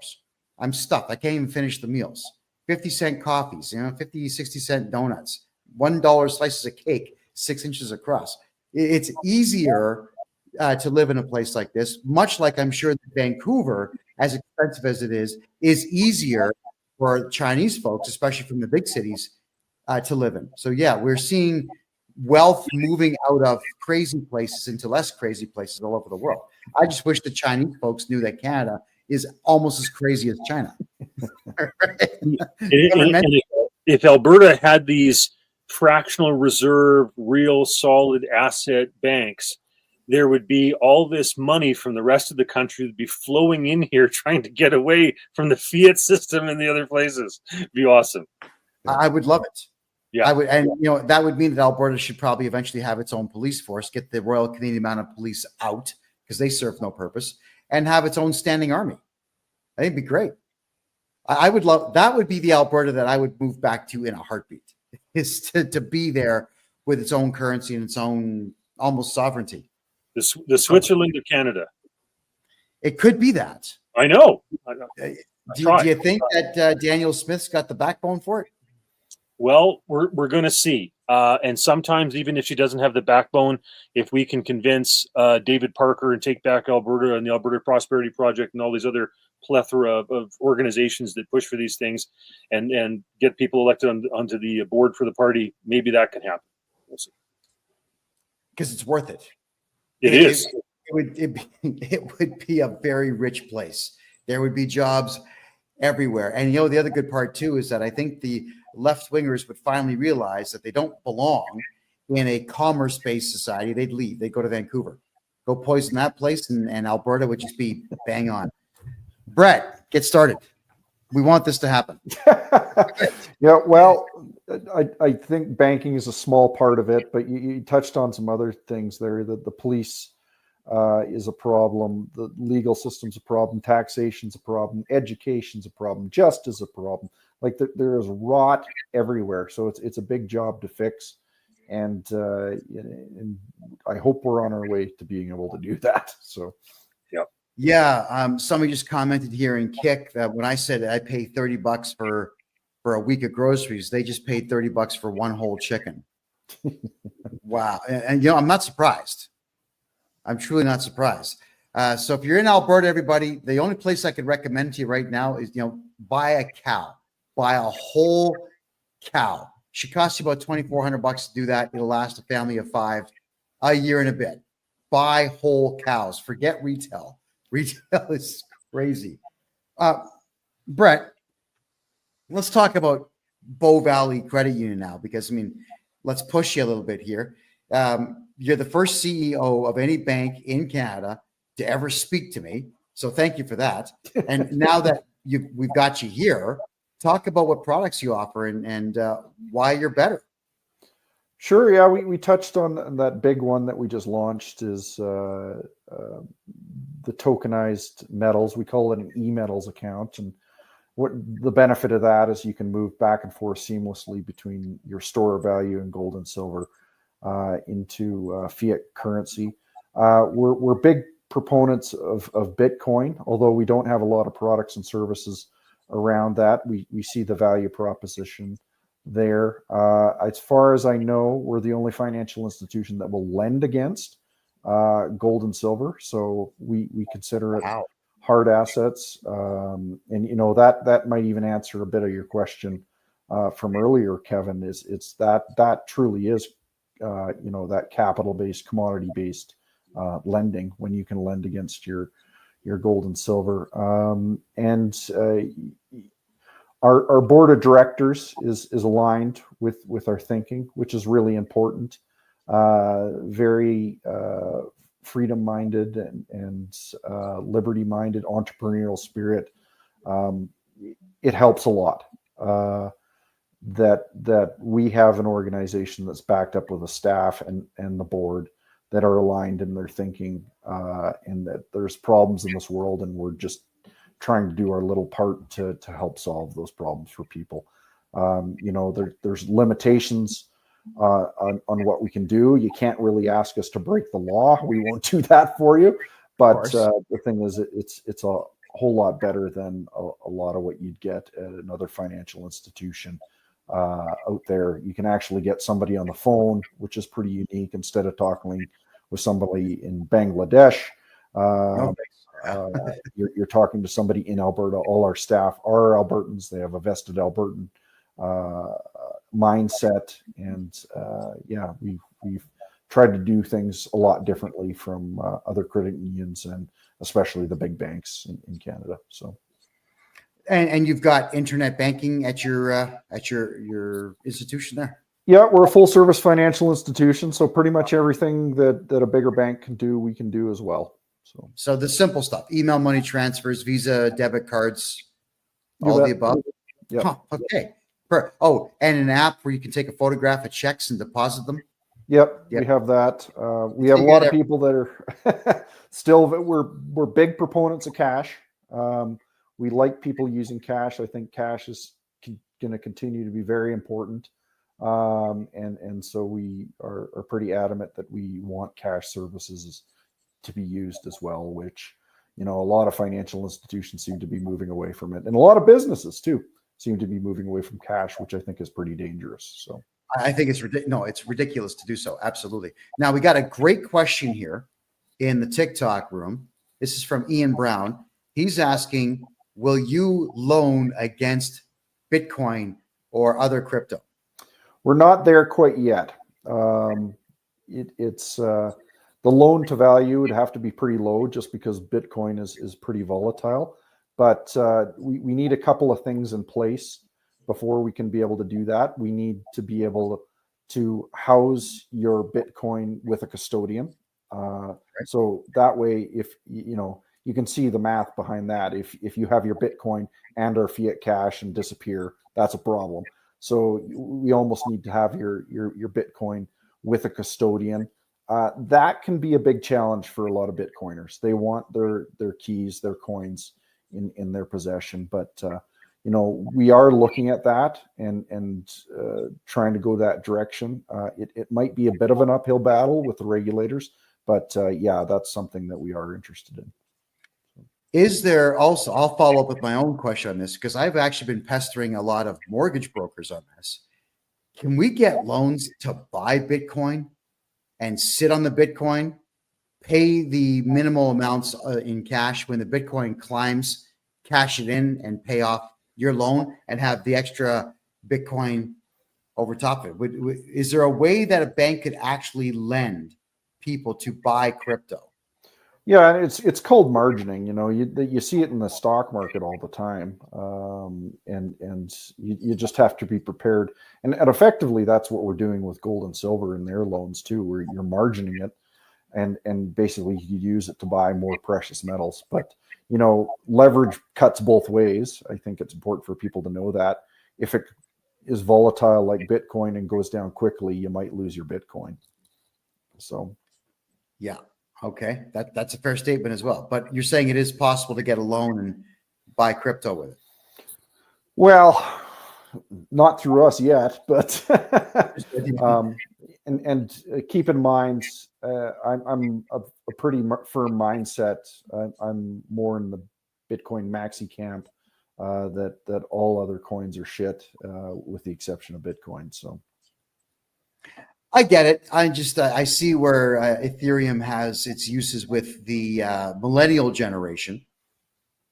I'm stuffed. I can't even finish the meals. 50-cent coffees, 50, 60-cent donuts, $1 slices of cake, 6 inches across. It's easier to live in a place like this, much like I'm sure that Vancouver, as expensive as it is easier for Chinese folks, especially from the big cities, to live in. So yeah, we're seeing wealth moving out of crazy places into less crazy places all over the world. I just wish the Chinese folks knew that Canada is almost as crazy as China. If Alberta had these fractional reserve, real solid asset banks, there would be all this money from the rest of the country that would be flowing in here trying to get away from the fiat system in the other places. It'd be awesome. I would love it. Yeah, I would, and that would mean that Alberta should probably eventually have its own police force, get the Royal Canadian Mounted Police out because they serve no purpose, and have its own standing army. I think it'd be great. I would love that. Would be the Alberta that I would move back to in a heartbeat. Is to be there with its own currency and its own almost sovereignty. The Switzerland of Canada. It could be that. I know. Do you think that Daniel Smith's got the backbone for it? Well, we're going to see. And sometimes, even if she doesn't have the backbone, if we can convince David Parker and Take Back Alberta and the Alberta Prosperity Project and all these other plethora of organizations that push for these things and get people elected onto the board for the party, maybe that can happen. We'll see. Because it's worth it. It is. It would be a very rich place. There would be jobs everywhere. And the other good part too is that I think the left wingers would finally realize that they don't belong in a commerce-based society. They'd leave. They'd go to Vancouver, go poison that place, and Alberta would just be bang on. Brett, get started. We want this to happen. Yeah, well, I think banking is a small part of it, but you touched on some other things there. That the police is a problem, the legal system's a problem, taxation's a problem, education's a problem, justice is a problem. Like there is rot everywhere, so it's a big job to fix, and I hope we're on our way to being able to do that. So. Yeah, somebody just commented here in Kick that when I said I pay $30 for a week of groceries, they just paid $30 for one whole chicken. Wow, and I'm not surprised. I'm truly not surprised. So if you're in Alberta, everybody, the only place I could recommend to you right now is buy a cow, buy a whole cow. Should cost you about $2,400 to do that. It'll last a family of 5 a year and a bit. Buy whole cows. Forget retail. Retail is crazy. Brett, let's talk about Bow Valley Credit Union now, because let's push you a little bit here. You're the first CEO of any bank in Canada to ever speak to me, so thank you for that. And now that we've got you here, talk about what products you offer and why you're better. Sure. Yeah, we touched on that big one that we just launched is the tokenized metals. We call it an e-metals account. And what the benefit of that is you can move back and forth seamlessly between your store of value and gold and silver into fiat currency. We're big proponents of Bitcoin, although we don't have a lot of products and services around that. We see the value proposition there. As far as I know, we're the only financial institution that will lend against gold and silver. So we consider it hard assets. And, that might even answer a bit of your question from earlier, Kevin, it's that truly is, that capital-based, commodity-based lending, when you can lend against your gold and silver. Our board of directors is aligned with our thinking, which is really important. Very freedom-minded and liberty-minded, entrepreneurial spirit. It helps a lot that we have an organization that's backed up with a staff and the board that are aligned in their thinking, and that there's problems in this world, and we're just trying to do our little part to help solve those problems for people. There's limitations on what we can do. You can't really ask us to break the law. We won't do that for you. But the thing is, it's a whole lot better than a lot of what you'd get at another financial institution out there. You can actually get somebody on the phone, which is pretty unique, instead of talking with somebody in Bangladesh. You're talking to somebody in Alberta. All our staff are Albertans. They have a vested Albertan mindset, and we've tried to do things a lot differently from other credit unions, and especially the big banks in Canada. So, and you've got internet banking at your institution there. Yeah, we're a full service financial institution, so pretty much everything that a bigger bank can do, we can do as well. So the simple stuff: email money transfers, Visa, debit cards, all the above. Yeah. Huh, okay. Oh, and an app where you can take a photograph of checks and deposit them. Yep. We have that. We have a lot of people that are still. We're big proponents of cash. We like people using cash. I think cash is going to continue to be very important. And so we are pretty adamant that we want cash services to be used as well, which, a lot of financial institutions seem to be moving away from it. And a lot of businesses too seem to be moving away from cash, which I think is pretty dangerous. So I think it's ridiculous. No, it's ridiculous to do so. Absolutely. Now we got a great question here in the TikTok room. This is from Ian Brown. He's asking, will you loan against Bitcoin or other crypto? We're not there quite yet. It's the loan to value would have to be pretty low, just because Bitcoin is pretty volatile. But we need a couple of things in place before we can be able to do that. We need to be able to house your Bitcoin with a custodian. So that way, if you can see the math behind that. If you have your Bitcoin and our fiat cash and disappear, that's a problem. So we almost need to have your Bitcoin with a custodian. That can be a big challenge for a lot of Bitcoiners. They want their keys, their coins in their possession. But we are looking at that and trying to go that direction. It might be a bit of an uphill battle with the regulators, but that's something that we are interested in. Is there also, I'll follow up with my own question on this, because I've actually been pestering a lot of mortgage brokers on this. Can we get loans to buy Bitcoin and sit on the Bitcoin, pay the minimal amounts in cash? When the Bitcoin climbs, cash it in and pay off your loan and have the extra Bitcoin over top of it? Is there a way that a bank could actually lend people to buy crypto? Yeah, it's called margining. You see it in the stock market all the time, and you just have to be prepared. And effectively, that's what we're doing with gold and silver in their loans too, where you're margining it, and basically you use it to buy more precious metals. But leverage cuts both ways. I think it's important for people to know that. If it is volatile like Bitcoin and goes down quickly, you might lose your Bitcoin. So, yeah. Okay, that's a fair statement as well. But you're saying it is possible to get a loan and buy crypto with it? Well, not through us yet, but and keep in mind, I'm a pretty firm mindset. I'm more in the Bitcoin maxi camp that all other coins are shit, with the exception of Bitcoin. So I get it. I just I see where Ethereum has its uses with the millennial generation.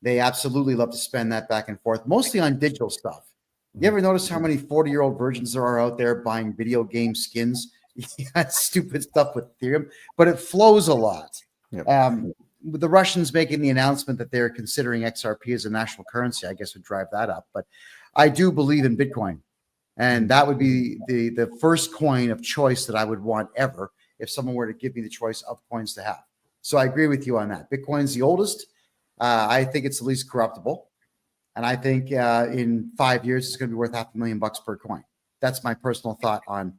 They absolutely love to spend that back and forth, mostly on digital stuff. You ever notice how many 40-year-old virgins there are out there buying video game skins? That's stupid stuff with Ethereum, but it flows a lot. Yep. With the Russians making the announcement that they're considering XRP as a national currency, I guess would drive that up. But I do believe in Bitcoin. And that would be the first coin of choice that I would want ever if someone were to give me the choice of coins to have. So I agree with you on that. Bitcoin's the oldest. I think it's the least corruptible. And I think in 5 years, it's going to be worth $500,000 per coin. That's my personal thought on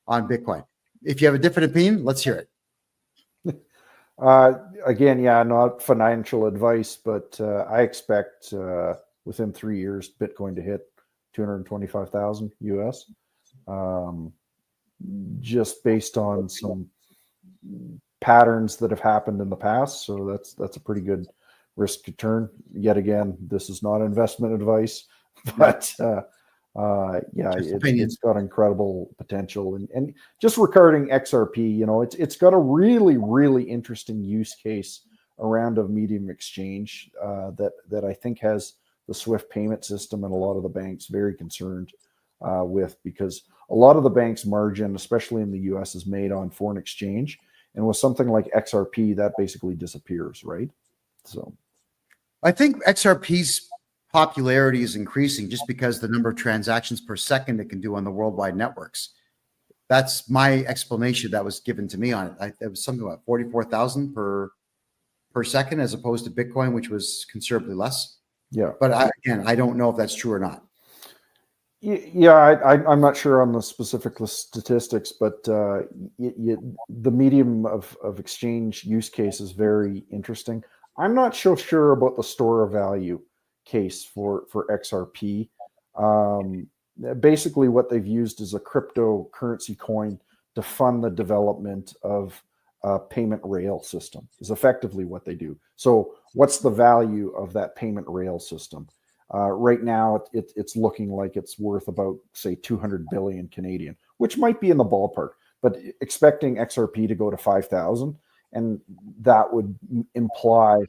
Bitcoin. If you have a different opinion, let's hear it. Again, yeah, not financial advice, but I expect within 3 years, Bitcoin to hit 225,000 US, just based on some patterns that have happened in the past. So that's a pretty good risk return. Yet again, this is not investment advice, but yeah, it's got incredible potential. And just regarding XRP, you know, it's got a really, really interesting use case around a medium exchange that I think has the SWIFT payment system and a lot of the banks very concerned with, because a lot of the banks' margin, especially in the US, is made on foreign exchange. And with something like XRP, that basically disappears, right? So I think XRP's popularity is increasing just because the number of transactions per second it can do on the worldwide networks. That's my explanation that was given to me on it. It was something like 44,000 per second, as opposed to Bitcoin, which was considerably less. Yeah. But I don't know if that's true or not. Yeah, I'm not sure on the specific statistics, but the medium of exchange use case is very interesting. I'm not so sure about the store of value case for XRP. Basically, what they've used is a cryptocurrency coin to fund the development of a payment rail system, is effectively what they do. So what's the value of that payment rail system? Right now, it's looking like it's worth about, say, 200 billion Canadian, which might be in the ballpark, but expecting XRP to go to 5,000, and that would imply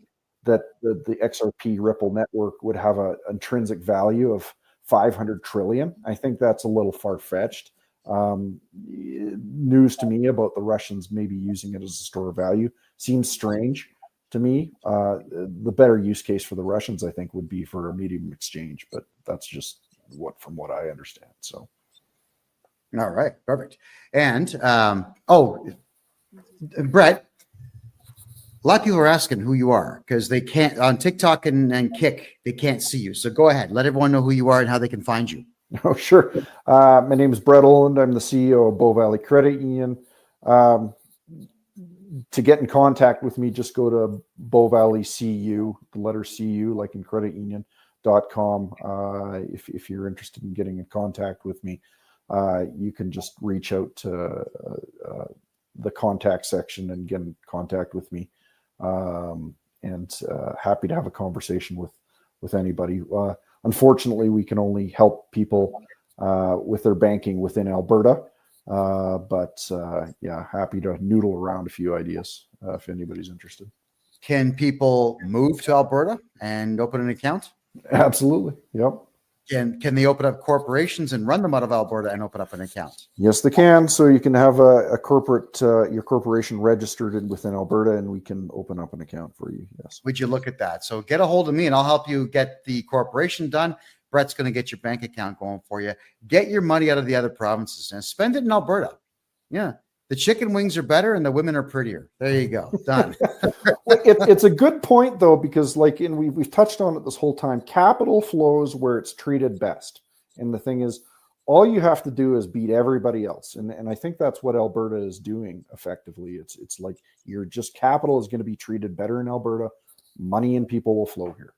that the XRP Ripple network would have an intrinsic value of 500 trillion. I think that's a little far-fetched. News to me about the Russians maybe using it as a store of value seems strange to me. The better use case for the Russians, I think, would be for a medium exchange, but that's just from what I understand. So, all right, perfect. And Brett, a lot of people are asking who you are because they can't on TikTok and Kick, they can't see you. So go ahead, let everyone know who you are and how they can find you. Oh, sure. My name is Brett Oland. I'm the CEO of Bow Valley Credit Union. To get in contact with me, just go to Bow Valley CU, the letter CU, like in creditunion.com. If you're interested in getting in contact with me, you can just reach out to the contact section and get in contact with me. And happy to have a conversation with anybody. Unfortunately, we can only help people with their banking within Alberta. But yeah, happy to noodle around a few ideas if anybody's interested. Can people move to Alberta and open an account? Absolutely. Yep. Can they open up corporations and run them out of Alberta and open up an account? Yes, they can. So you can have a corporate, your corporation registered within Alberta, and we can open up an account for you. Yes. Would you look at that? So get a hold of me and I'll help you get the corporation done. Brett's going to get your bank account going for you. Get your money out of the other provinces and spend it in Alberta. Yeah. The chicken wings are better and the women are prettier. There you go. Done. It's a good point, though, because we've touched on it this whole time. Capital flows where it's treated best. And the thing is, all you have to do is beat everybody else. And I think that's what Alberta is doing effectively. It's like capital is going to be treated better in Alberta. Money and people will flow here.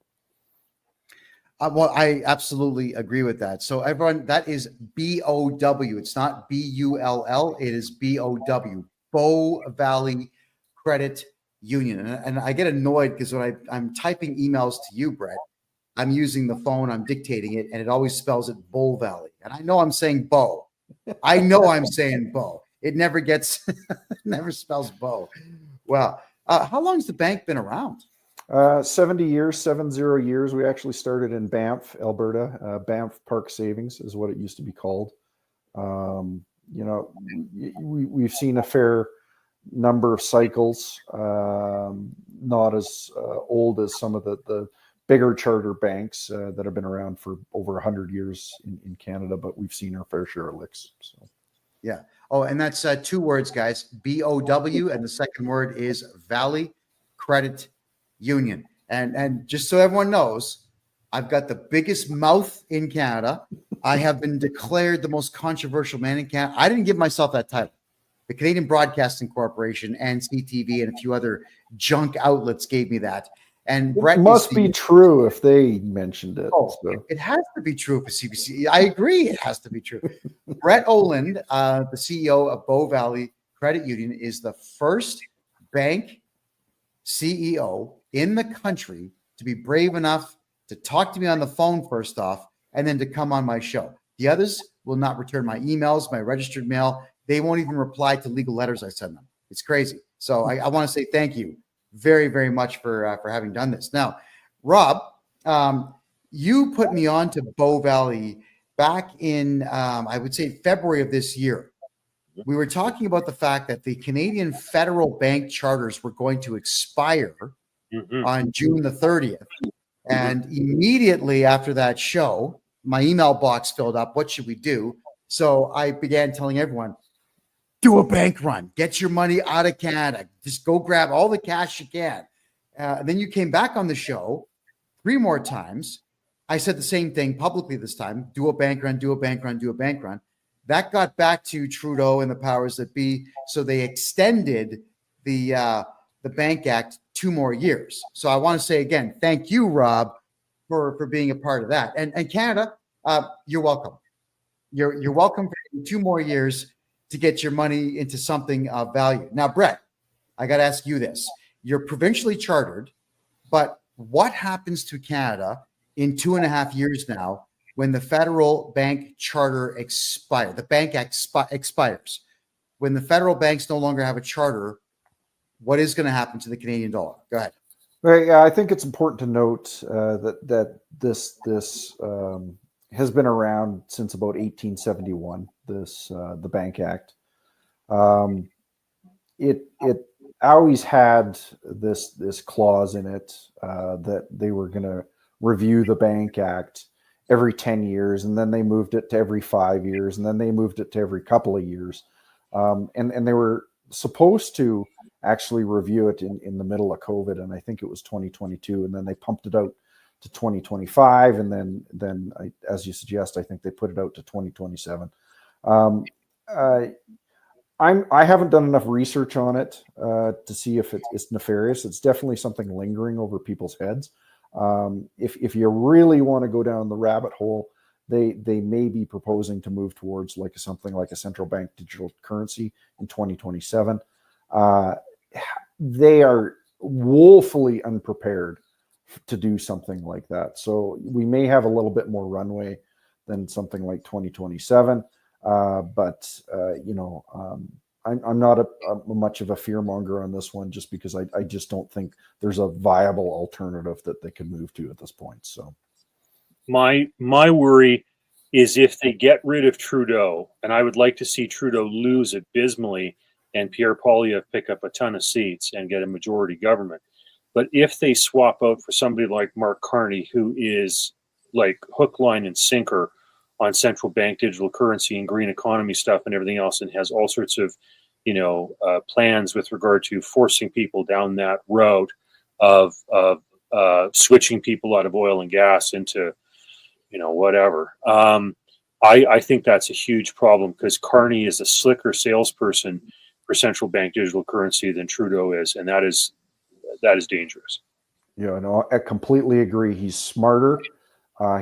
Well, I absolutely agree with that. So everyone, that is BOW. It's not BULL. It is BOW. Bow Valley Credit Union. And I get annoyed because when I'm typing emails to you, Brett, I'm using the phone, I'm dictating it, and it always spells it Bull Valley. And I know I'm saying Bow. I know I'm saying Bow. It never gets, never spells Bow. Well, how long has the bank been around? 70 years, 70 years. We actually started in Banff, Alberta. Banff Park Savings is what it used to be called. We've seen a fair number of cycles, not as old as some of the bigger charter banks that have been around for over 100 years in Canada, but we've seen our fair share of licks. So, yeah. Oh, and that's 2 words, guys. BOW, and the second word is Valley Credit Union. And just so everyone knows, I've got the biggest mouth in Canada. I have been declared the most controversial man in Canada. I didn't give myself that title. The Canadian Broadcasting Corporation and CTV and a few other junk outlets gave me that. And Brett, it must be true if they mentioned it. Oh, so. It has to be true for CBC. I agree. It has to be true. Brett Oland, the CEO of Bow Valley Credit Union, is the first bank CEO in the country to be brave enough to talk to me on the phone first off, and then to come on my show. The others will not return my emails, my registered mail. They won't even reply to legal letters I send them. It's crazy. So I want to say thank you very, very much for having done this. Now, Rob, you put me on to Bow Valley back in, I would say, February of this year. We were talking about the fact that the Canadian federal bank charters were going to expire on June the 30th. And immediately after that show, my email box filled up. What should we do? So I began telling everyone, do a bank run. Get your money out of Canada. Just go grab all the cash you can. Then you came back on the show 3 more times. I said the same thing publicly this time. Do a bank run, do a bank run, do a bank run. That got back to Trudeau and the powers that be. So they extended the Bank Act 2 more years. So I want to say again, thank you, Rob, for being a part of that. And Canada, you're welcome. You're welcome for 2 more years to get your money into something of value. Now, Brett, I got to ask you this. You're provincially chartered, but what happens to Canada in 2.5 years now when the federal bank charter expires? The Bank Act expires. When the federal banks no longer have a charter, what is going to happen to the Canadian dollar? Go ahead. Right. Yeah, I think it's important to note that this has been around since about 1871. The Bank Act. It always had this clause in it that they were going to review the Bank Act every 10 years, and then they moved it to every 5 years, and then they moved it to every couple of years, and they were supposed to actually review it in the middle of COVID, and I think it was 2022, and then they pumped it out to 2025, and then as you suggest, I think they put it out to 2027. I haven't done enough research on it to see if it's nefarious. It's definitely something lingering over people's heads. If you really want to go down the rabbit hole, they may be proposing to move towards something like a central bank digital currency in 2027. They are woefully unprepared to do something like that. So we may have a little bit more runway than something like 2027. But I'm not much of a fearmonger on this one, just because I just don't think there's a viable alternative that they can move to at this point. So my worry is if they get rid of Trudeau, and I would like to see Trudeau lose abysmally and Pierre Poilievre pick up a ton of seats and get a majority government. But if they swap out for somebody like Mark Carney, who is like hook, line, and sinker on central bank digital currency and green economy stuff and everything else, and has all sorts of, plans with regard to forcing people down that road of switching people out of oil and gas into, whatever. I think that's a huge problem, because Carney is a slicker salesperson for central bank digital currency than Trudeau is, and that is dangerous. Yeah, no, I completely agree. He's smarter.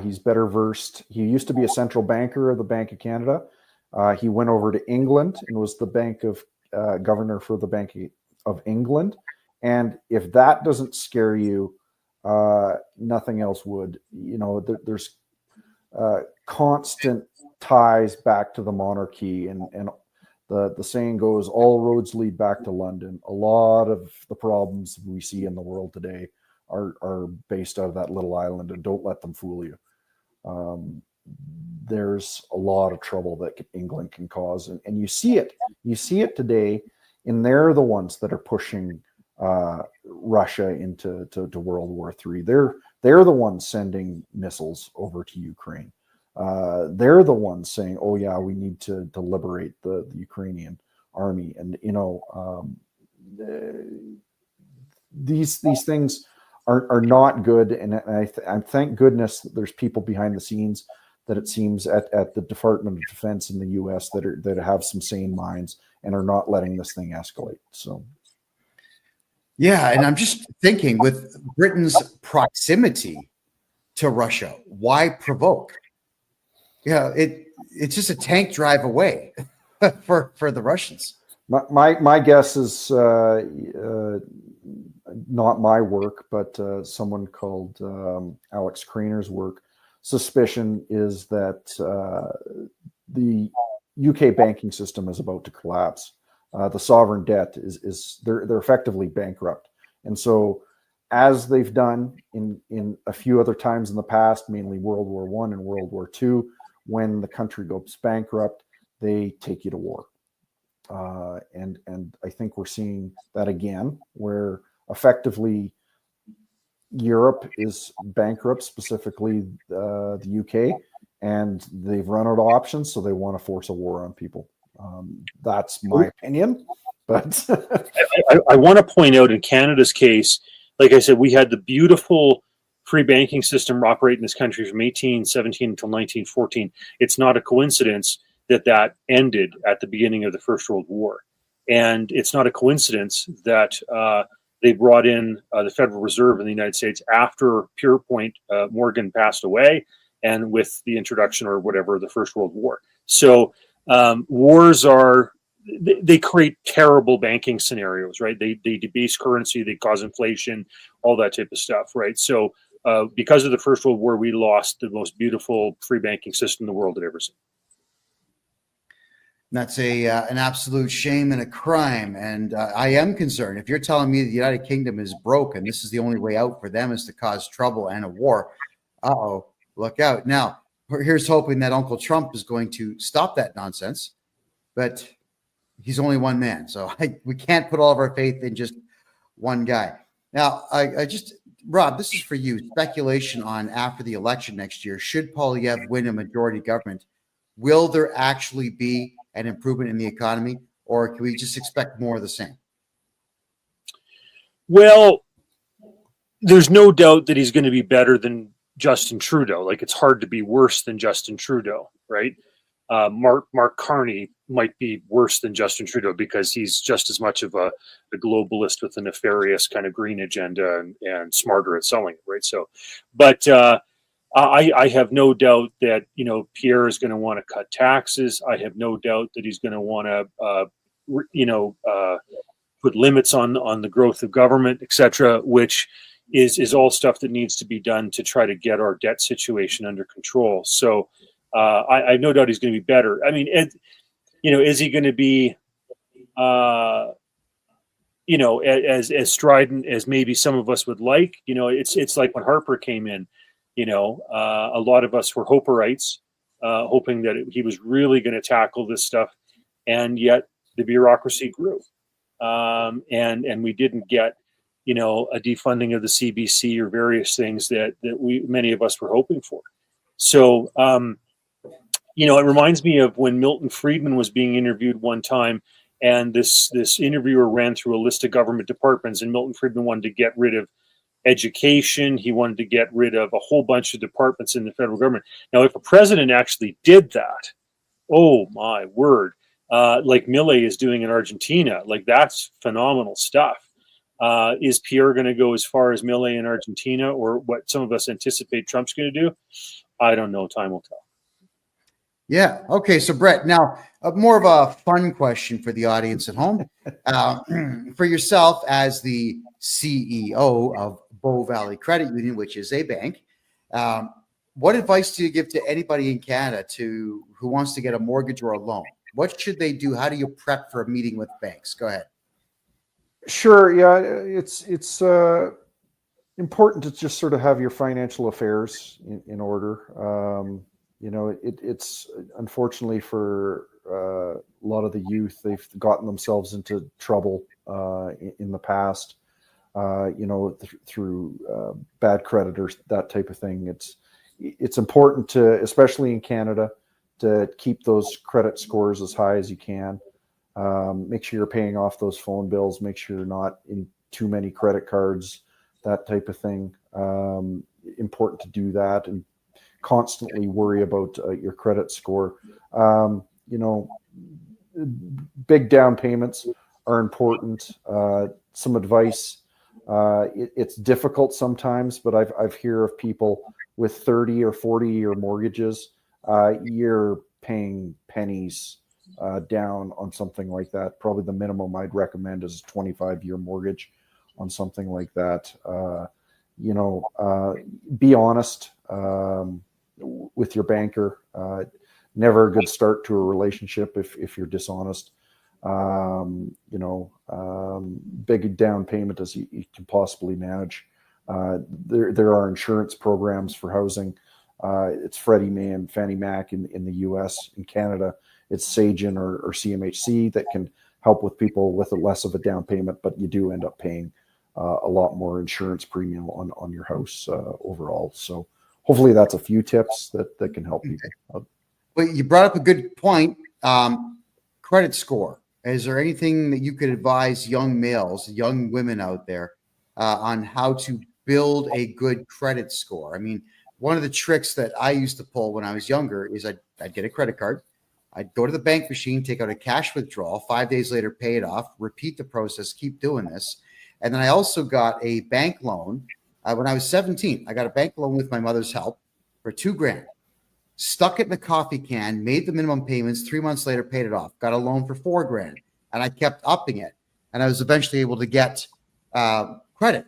He's better versed. He used to be a central banker of the Bank of Canada. He went over to England and was the governor for the Bank of England. And if that doesn't scare you, nothing else would. There's constant ties back to the monarchy, and the saying goes, all roads lead back to London. A lot of the problems we see in the world today are based out of that little island, and don't let them fool you. There's a lot of trouble that England can cause, and you see it today, and they're the ones that are pushing Russia into World War III. They're the ones sending missiles over to Ukraine. They're the ones saying, "Oh yeah, we need to liberate the Ukrainian army," and these things are not good. And I thank goodness that there's people behind the scenes, that it seems at the Department of Defense in the U.S. that have some sane minds and are not letting this thing escalate. So. Yeah, and I'm just thinking, with Britain's proximity to Russia, why provoke? Yeah, it's just a tank drive away for the Russians. My guess is not my work, but someone called Alex Craner's work. Suspicion is that the UK banking system is about to collapse. The sovereign debt is they're effectively bankrupt, and so as they've done in a few other times in the past, mainly World War I and World War II, when the country goes bankrupt, they take you to war. And I think we're seeing that again, where effectively Europe is bankrupt, specifically the UK, and they've run out of options, so they want to force a war on people. That's my opinion, but I want to point out, in Canada's case, like I said, we had the beautiful free banking system operate in this country from 1817 until 1914. It's not a coincidence that ended at the beginning of the First World War. And it's not a coincidence that they brought in the Federal Reserve in the United States after Pierpont Morgan passed away, and with the introduction or whatever of the First World War. So wars they create terrible banking scenarios, right? They debase currency, they cause inflation, all that type of stuff, right? So because of the First World War, we lost the most beautiful free banking system the world had ever seen. That's an absolute shame and a crime. And I am concerned. If you're telling me the United Kingdom is broken, this is the only way out for them is to cause trouble and a war. Uh-oh, look out. Now, here's hoping that Uncle Trump is going to stop that nonsense. But he's only one man. So we can't put all of our faith in just one guy. Now, Rob, this is for you. Speculation on after the election next year. Should Poilievre win a majority government, will there actually be an improvement in the economy, or can we just expect more of the same? Well, there's no doubt that he's going to be better than Justin Trudeau. Like, it's hard to be worse than Justin Trudeau, right? Mark Carney might be worse than Justin Trudeau because he's just as much of a globalist with a nefarious kind of green agenda and smarter at selling it, right? So, but I have no doubt that, Pierre is going to want to cut taxes. I have no doubt that he's going to want to, put limits on the growth of government, et cetera, which is all stuff that needs to be done to try to get our debt situation under control. So I have no doubt he's going to be better. I mean, is he going to be, as strident as maybe some of us would like? It's like when Harper came in. A lot of us were Hoperites, hoping that he was really going to tackle this stuff, and yet the bureaucracy grew, and we didn't get, a defunding of the CBC or various things that many of us were hoping for. So, it reminds me of when Milton Friedman was being interviewed one time, and this interviewer ran through a list of government departments, and Milton Friedman wanted to get rid of education. He wanted to get rid of a whole bunch of departments in the federal government. Now, if a president actually did that, oh my word, like Milei is doing in Argentina, like that's phenomenal stuff. Is Pierre going to go as far as Milei in Argentina, or what some of us anticipate Trump's going to do? I don't know. Time will tell. Yeah. Okay. So, Brett, now more of a fun question for the audience at home. For yourself as the CEO of Bow Valley Credit Union, which is a bank. What advice do you give to anybody in Canada who wants to get a mortgage or a loan? What should they do? How do you prep for a meeting with banks? Go ahead. Sure. Yeah, it's important to just sort of have your financial affairs in order. It's unfortunately for a lot of the youth, they've gotten themselves into trouble in the past, through bad creditors, that type of thing. It's important to, especially in Canada, to keep those credit scores as high as you can. Make sure you're paying off those phone bills. Make sure you're not in too many credit cards, that type of thing. Important to do that and constantly worry about your credit score. Big down payments are important. Some advice. It's difficult sometimes, but I've heard of people with 30 or 40-year mortgages. You're paying pennies down on something like that. Probably the minimum I'd recommend is a 25-year mortgage on something like that. Be honest with your banker. Never a good start to a relationship if you're dishonest. Big down payment as you can possibly manage. There are insurance programs for housing. It's Freddie Mae and Fannie Mac in the U.S. In Canada, it's Sagen or CMHC that can help with people with less of a down payment, but you do end up paying a lot more insurance premium on your house overall. So hopefully that's a few tips that can help people. Well, you brought up a good point. Credit score. Is there anything that you could advise young males, young women out there on how to build a good credit score? I mean, one of the tricks that I used to pull when I was younger is I'd get a credit card. I'd go to the bank machine, take out a cash withdrawal, 5 days later, pay it off, repeat the process, keep doing this. And then I also got a bank loan when I was 17. I got a bank loan with my mother's help for $2,000. Stuck it in a coffee can, made the minimum payments, 3 months later, paid it off, got a loan for $4,000, and I kept upping it. And I was eventually able to get credit.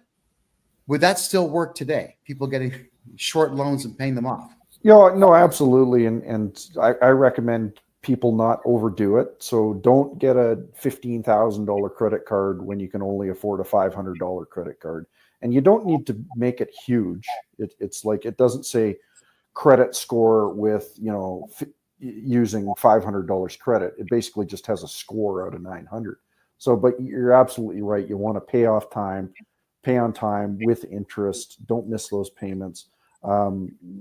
Would that still work today? People getting short loans and paying them off? No, absolutely. And I recommend people not overdo it. So don't get a $15,000 credit card when you can only afford a $500 credit card. And you don't need to make it huge. It's like, it doesn't say credit score with, using $500 credit. It basically just has a score out of 900. So, but you're absolutely right. You want to pay on time with interest. Don't miss those payments.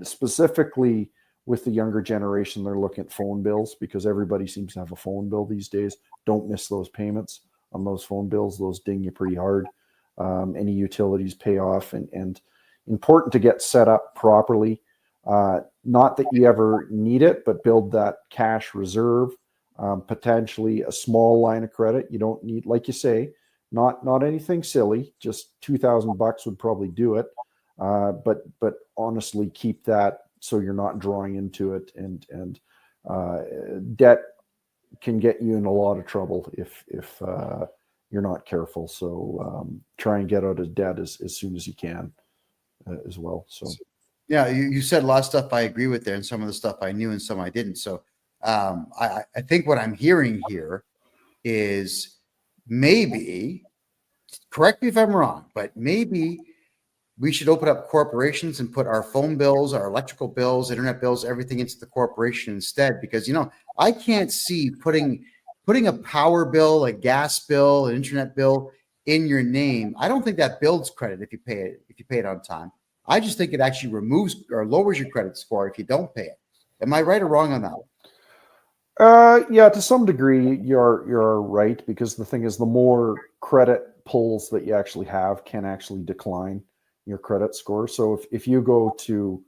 Specifically with the younger generation, they're looking at phone bills because everybody seems to have a phone bill these days. Don't miss those payments on those phone bills. Those ding you pretty hard. Any utilities pay off, and important to get set up properly. Not that you ever need it, but build that cash reserve, potentially a small line of credit. You don't need, like you say, not anything silly, just $2,000 would probably do it. But honestly, keep that so you're not drawing into it, and debt can get you in a lot of trouble if you're not careful. So try and get out of debt as soon as you can as well. So. Yeah, you said a lot of stuff I agree with there, and some of the stuff I knew and some I didn't. So I think what I'm hearing here is maybe, correct me if I'm wrong, but maybe we should open up corporations and put our phone bills, our electrical bills, internet bills, everything into the corporation instead. Because, I can't see putting a power bill, a gas bill, an internet bill in your name. I don't think that builds credit if you pay it on time. I just think it actually removes or lowers your credit score if you don't pay it. Am I right or wrong on that? Yeah, to some degree, you're right, because the thing is, the more credit pulls that you actually have can actually decline your credit score. So if you go to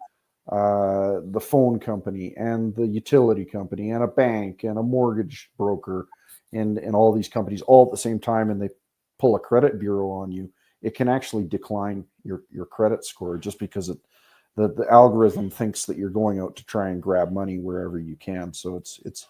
the phone company and the utility company and a bank and a mortgage broker and all these companies all at the same time, and they pull a credit bureau on you, it can actually decline your credit score just because the algorithm thinks that you're going out to try and grab money wherever you can. So it's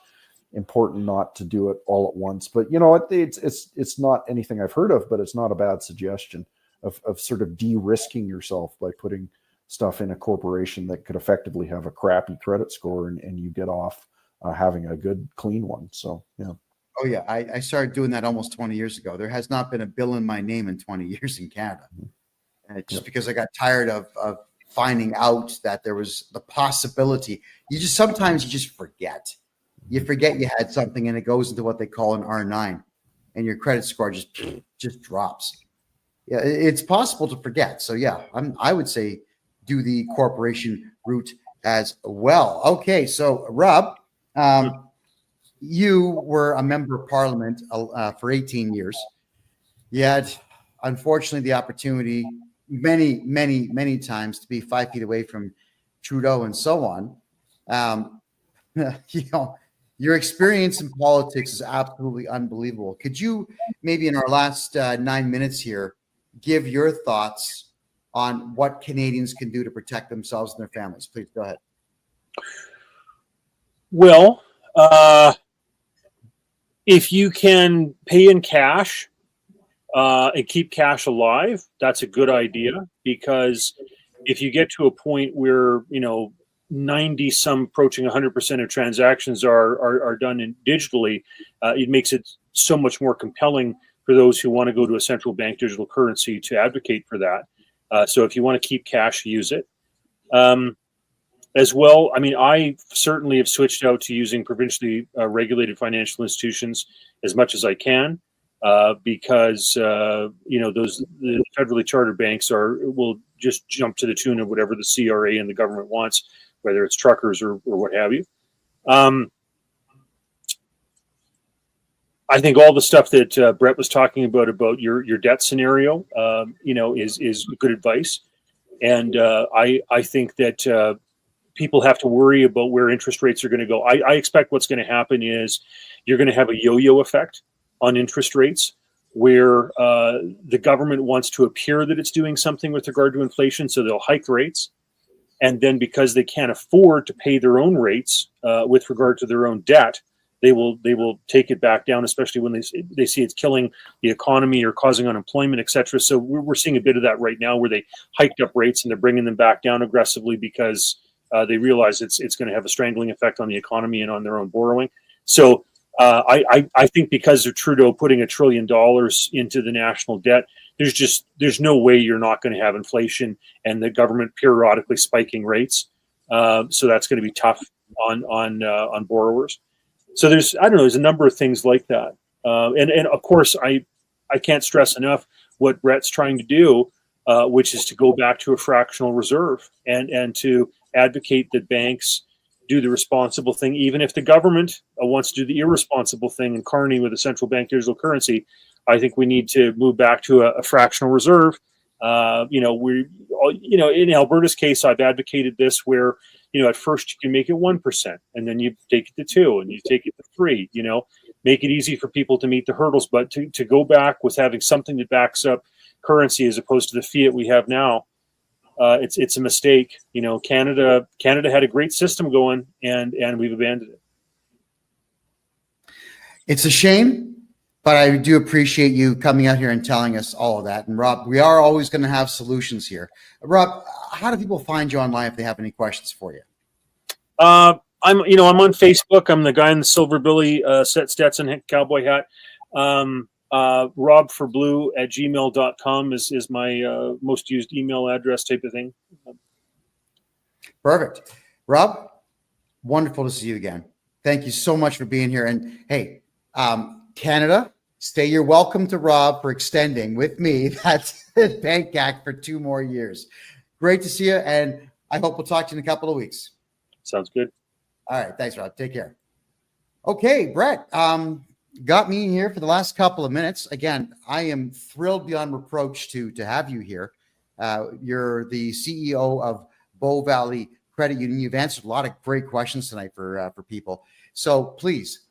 important not to do it all at once. But it's not anything I've heard of, but it's not a bad suggestion of sort of de-risking yourself by putting stuff in a corporation that could effectively have a crappy credit score, and you get off having a good, clean one. So, yeah. Oh, yeah. I started doing that almost 20 years ago. There has not been a bill in my name in 20 years in Canada. Just because I got tired of finding out that there was the possibility. Sometimes you just forget. You forget you had something, and it goes into what they call an R9, and your credit score just drops. Yeah, it's possible to forget. So yeah, I would say do the corporation route as well. Okay, so Rob, you were a member of Parliament for 18 years. You had, unfortunately, the opportunity many times to be 5 feet away from Trudeau and so on. Your experience in politics is absolutely unbelievable. Could you maybe in our last 9 minutes here give your thoughts on what Canadians can do to protect themselves and their families? Please go ahead. Well, if you can pay in cash and keep cash alive, that's a good idea, because if you get to a point where 90 some approaching 100% of transactions are done digitally, it makes it so much more compelling for those who want to go to a central bank digital currency to advocate for that. So if you want to keep cash, use it. As well, I mean, I certainly have switched out to using provincially regulated financial institutions as much as I can, because the federally chartered banks will just jump to the tune of whatever the CRA and the government wants, whether it's truckers or what have you. I think all the stuff that Brett was talking about your debt scenario, is good advice, and I think that people have to worry about where interest rates are going to go. I expect what's going to happen is you're going to have a yo-yo effect on interest rates, where the government wants to appear that it's doing something with regard to inflation, so they'll hike rates. And then because they can't afford to pay their own rates with regard to their own debt, they will take it back down, especially when they see it's killing the economy or causing unemployment, et cetera. So we're seeing a bit of that right now, where they hiked up rates and they're bringing them back down aggressively because they realize it's going to have a strangling effect on the economy and on their own borrowing. So I think because of Trudeau putting $1 trillion into the national debt, there's no way you're not going to have inflation and the government periodically spiking rates. So that's going to be tough on borrowers. So there's a number of things like that. And of course, I can't stress enough what Brett's trying to do, which is to go back to a fractional reserve and to advocate that banks do the responsible thing, even if the government wants to do the irresponsible thing in Carney with a central bank digital currency. I think we need to move back to a fractional reserve. In Alberta's case, I've advocated this, where at first you can make it 1%, and then you take it to 2%, and you take it to 3%. Make it easy for people to meet the hurdles, but to go back with having something that backs up currency as opposed to the fiat we have now, it's a mistake. Canada had a great system going, and we've abandoned it. It's a shame, but I do appreciate you coming out here and telling us all of that. And Rob, we are always going to have solutions here. Rob, how do people find you online if they have any questions for you? I'm on Facebook. I'm the guy in the silver billy Stetson cowboy hat. robforblue@gmail.com is my most used email address, type of thing. Perfect. Rob, wonderful to see you again. Thank you so much for being here. And hey, Canada, you're welcome to Rob for extending with me that Bank Act for 2 more years. Great to see you, and I hope we'll talk to you in a couple of weeks. Sounds good. All right. Thanks, Rob. Take care. Okay, Brett, got me here for the last couple of minutes. Again, I am thrilled beyond reproach to have you here. You're the CEO of Bow Valley Credit Union. You've answered a lot of great questions tonight for people. So please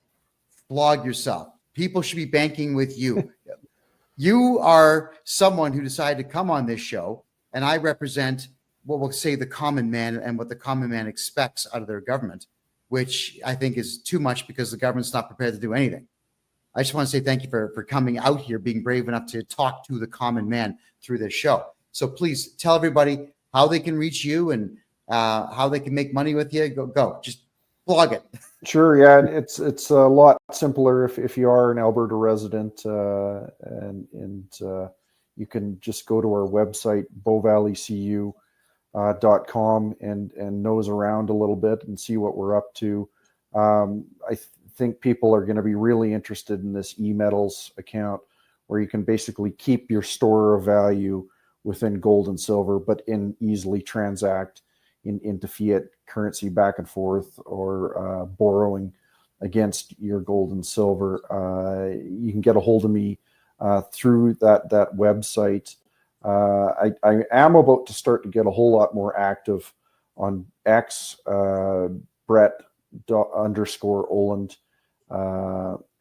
blog yourself. People should be banking with you. You are someone who decided to come on this show, and I represent what we'll say the common man and what the common man expects out of their government, which I think is too much because the government's not prepared to do anything. I just want to say thank you for coming out here, being brave enough to talk to the common man through this show. So please tell everybody how they can reach you and how they can make money with you. Go. Just plug it. Sure. Yeah. It's a lot simpler if you are an Alberta resident, and you can just go to our website, bowvalleycu.com, and nose around a little bit and see what we're up to. I think people are going to be really interested in this eMetals account, where you can basically keep your store of value within gold and silver, but easily transact into fiat currency back and forth, or borrowing against your gold and silver. You can get a hold of me through that website. I am about to start to get a whole lot more active on X, Brett_Oland,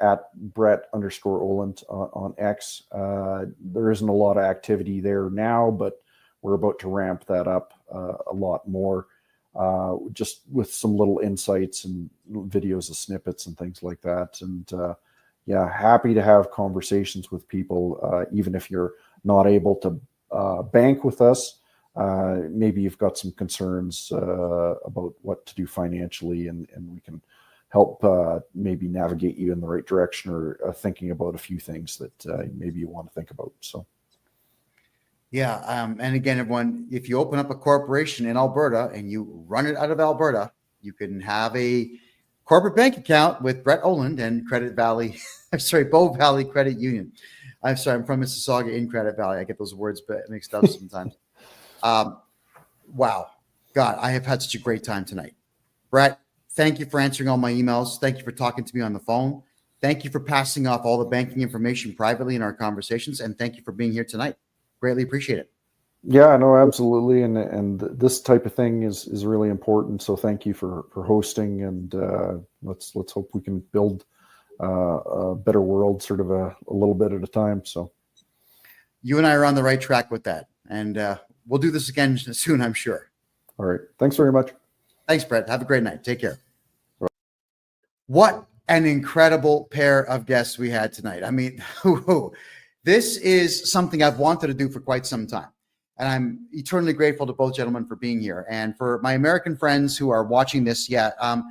at Brett_Oland on X. There isn't a lot of activity there now, but we're about to ramp that up a lot more, just with some little insights and videos of snippets and things like that. And yeah, happy to have conversations with people, even if you're not able to bank with us. Maybe you've got some concerns about what to do financially, and we can help maybe navigate you in the right direction, or thinking about a few things that maybe you want to think about. So. Yeah. And again, everyone, if you open up a corporation in Alberta and you run it out of Alberta, you can have a corporate bank account with Brett Oland and Bow Valley Credit Union. I'm sorry, I'm from Mississauga in Credit Valley. I get those words mixed up sometimes. Wow. God, I have had such a great time tonight. Brett, thank you for answering all my emails. Thank you for talking to me on the phone. Thank you for passing off all the banking information privately in our conversations. And thank you for being here tonight. Greatly appreciate it. Yeah, no, absolutely. And this type of thing is really important. So thank you for hosting, and let's hope we can build a better world, sort of a little bit at a time. So you and I are on the right track with that. And we'll do this again soon, I'm sure. All right. Thanks very much. Thanks, Brett. Have a great night. Take care. Right. What an incredible pair of guests we had tonight. I mean, this is something I've wanted to do for quite some time. And I'm eternally grateful to both gentlemen for being here. And for my American friends who are watching this, I'm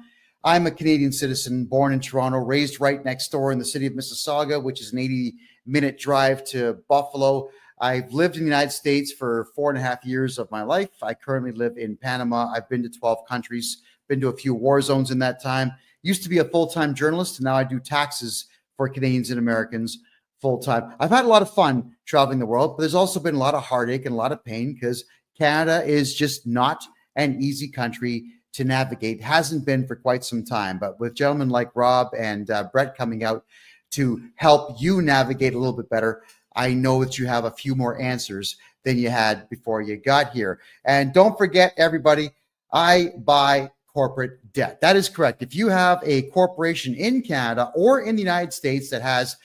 a Canadian citizen, born in Toronto, raised right next door in the city of Mississauga, which is an 80-minute drive to Buffalo. I've lived in the United States for 4.5 years of my life. I currently live in Panama. I've been to 12 countries, been to a few war zones in that time. Used to be a full-time journalist, and now I do taxes for Canadians and Americans full-time. I've had a lot of fun traveling the world, but there's also been a lot of heartache and a lot of pain, because Canada is just not an easy country to navigate. Hasn't been for quite some time, but with gentlemen like Rob and Brett coming out to help you navigate a little bit better, I know that you have a few more answers than you had before you got here. And don't forget, everybody, I buy corporate debt. That is correct. If you have a corporation in Canada or in the United States that has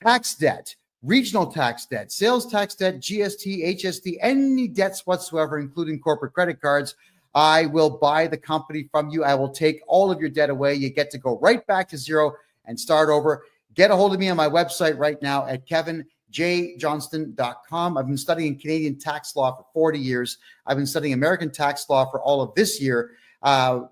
tax debt, regional tax debt, sales tax debt, GST, HST, any debts whatsoever, including corporate credit cards, I will buy the company from you. I will take all of your debt away. You get to go right back to zero and start over. Get a hold of me on my website right now at kevinjjohnston.com. I've been studying Canadian tax law for 40 years. I've been studying American tax law for all of this year. God,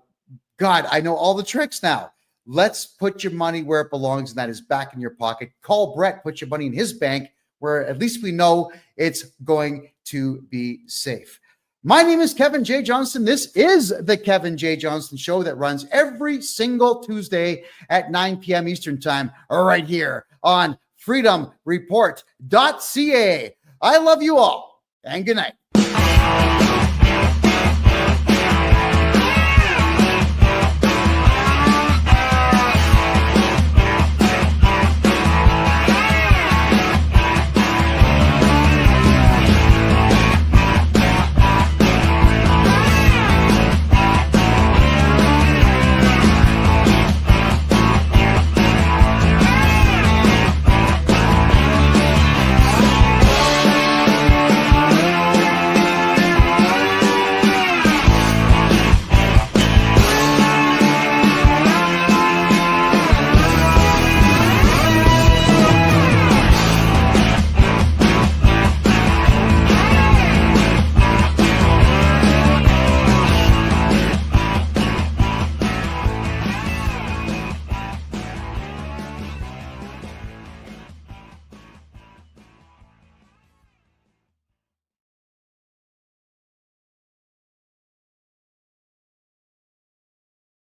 I know all the tricks now. Let's put your money where it belongs, and that is back in your pocket. Call Brett, put your money in his bank, where at least we know it's going to be safe. My name is Kevin J. Johnston. This is the Kevin J. Johnston Show that runs every single Tuesday at 9 p.m. Eastern Time, right here on freedomreport.ca. I love you all, and good night.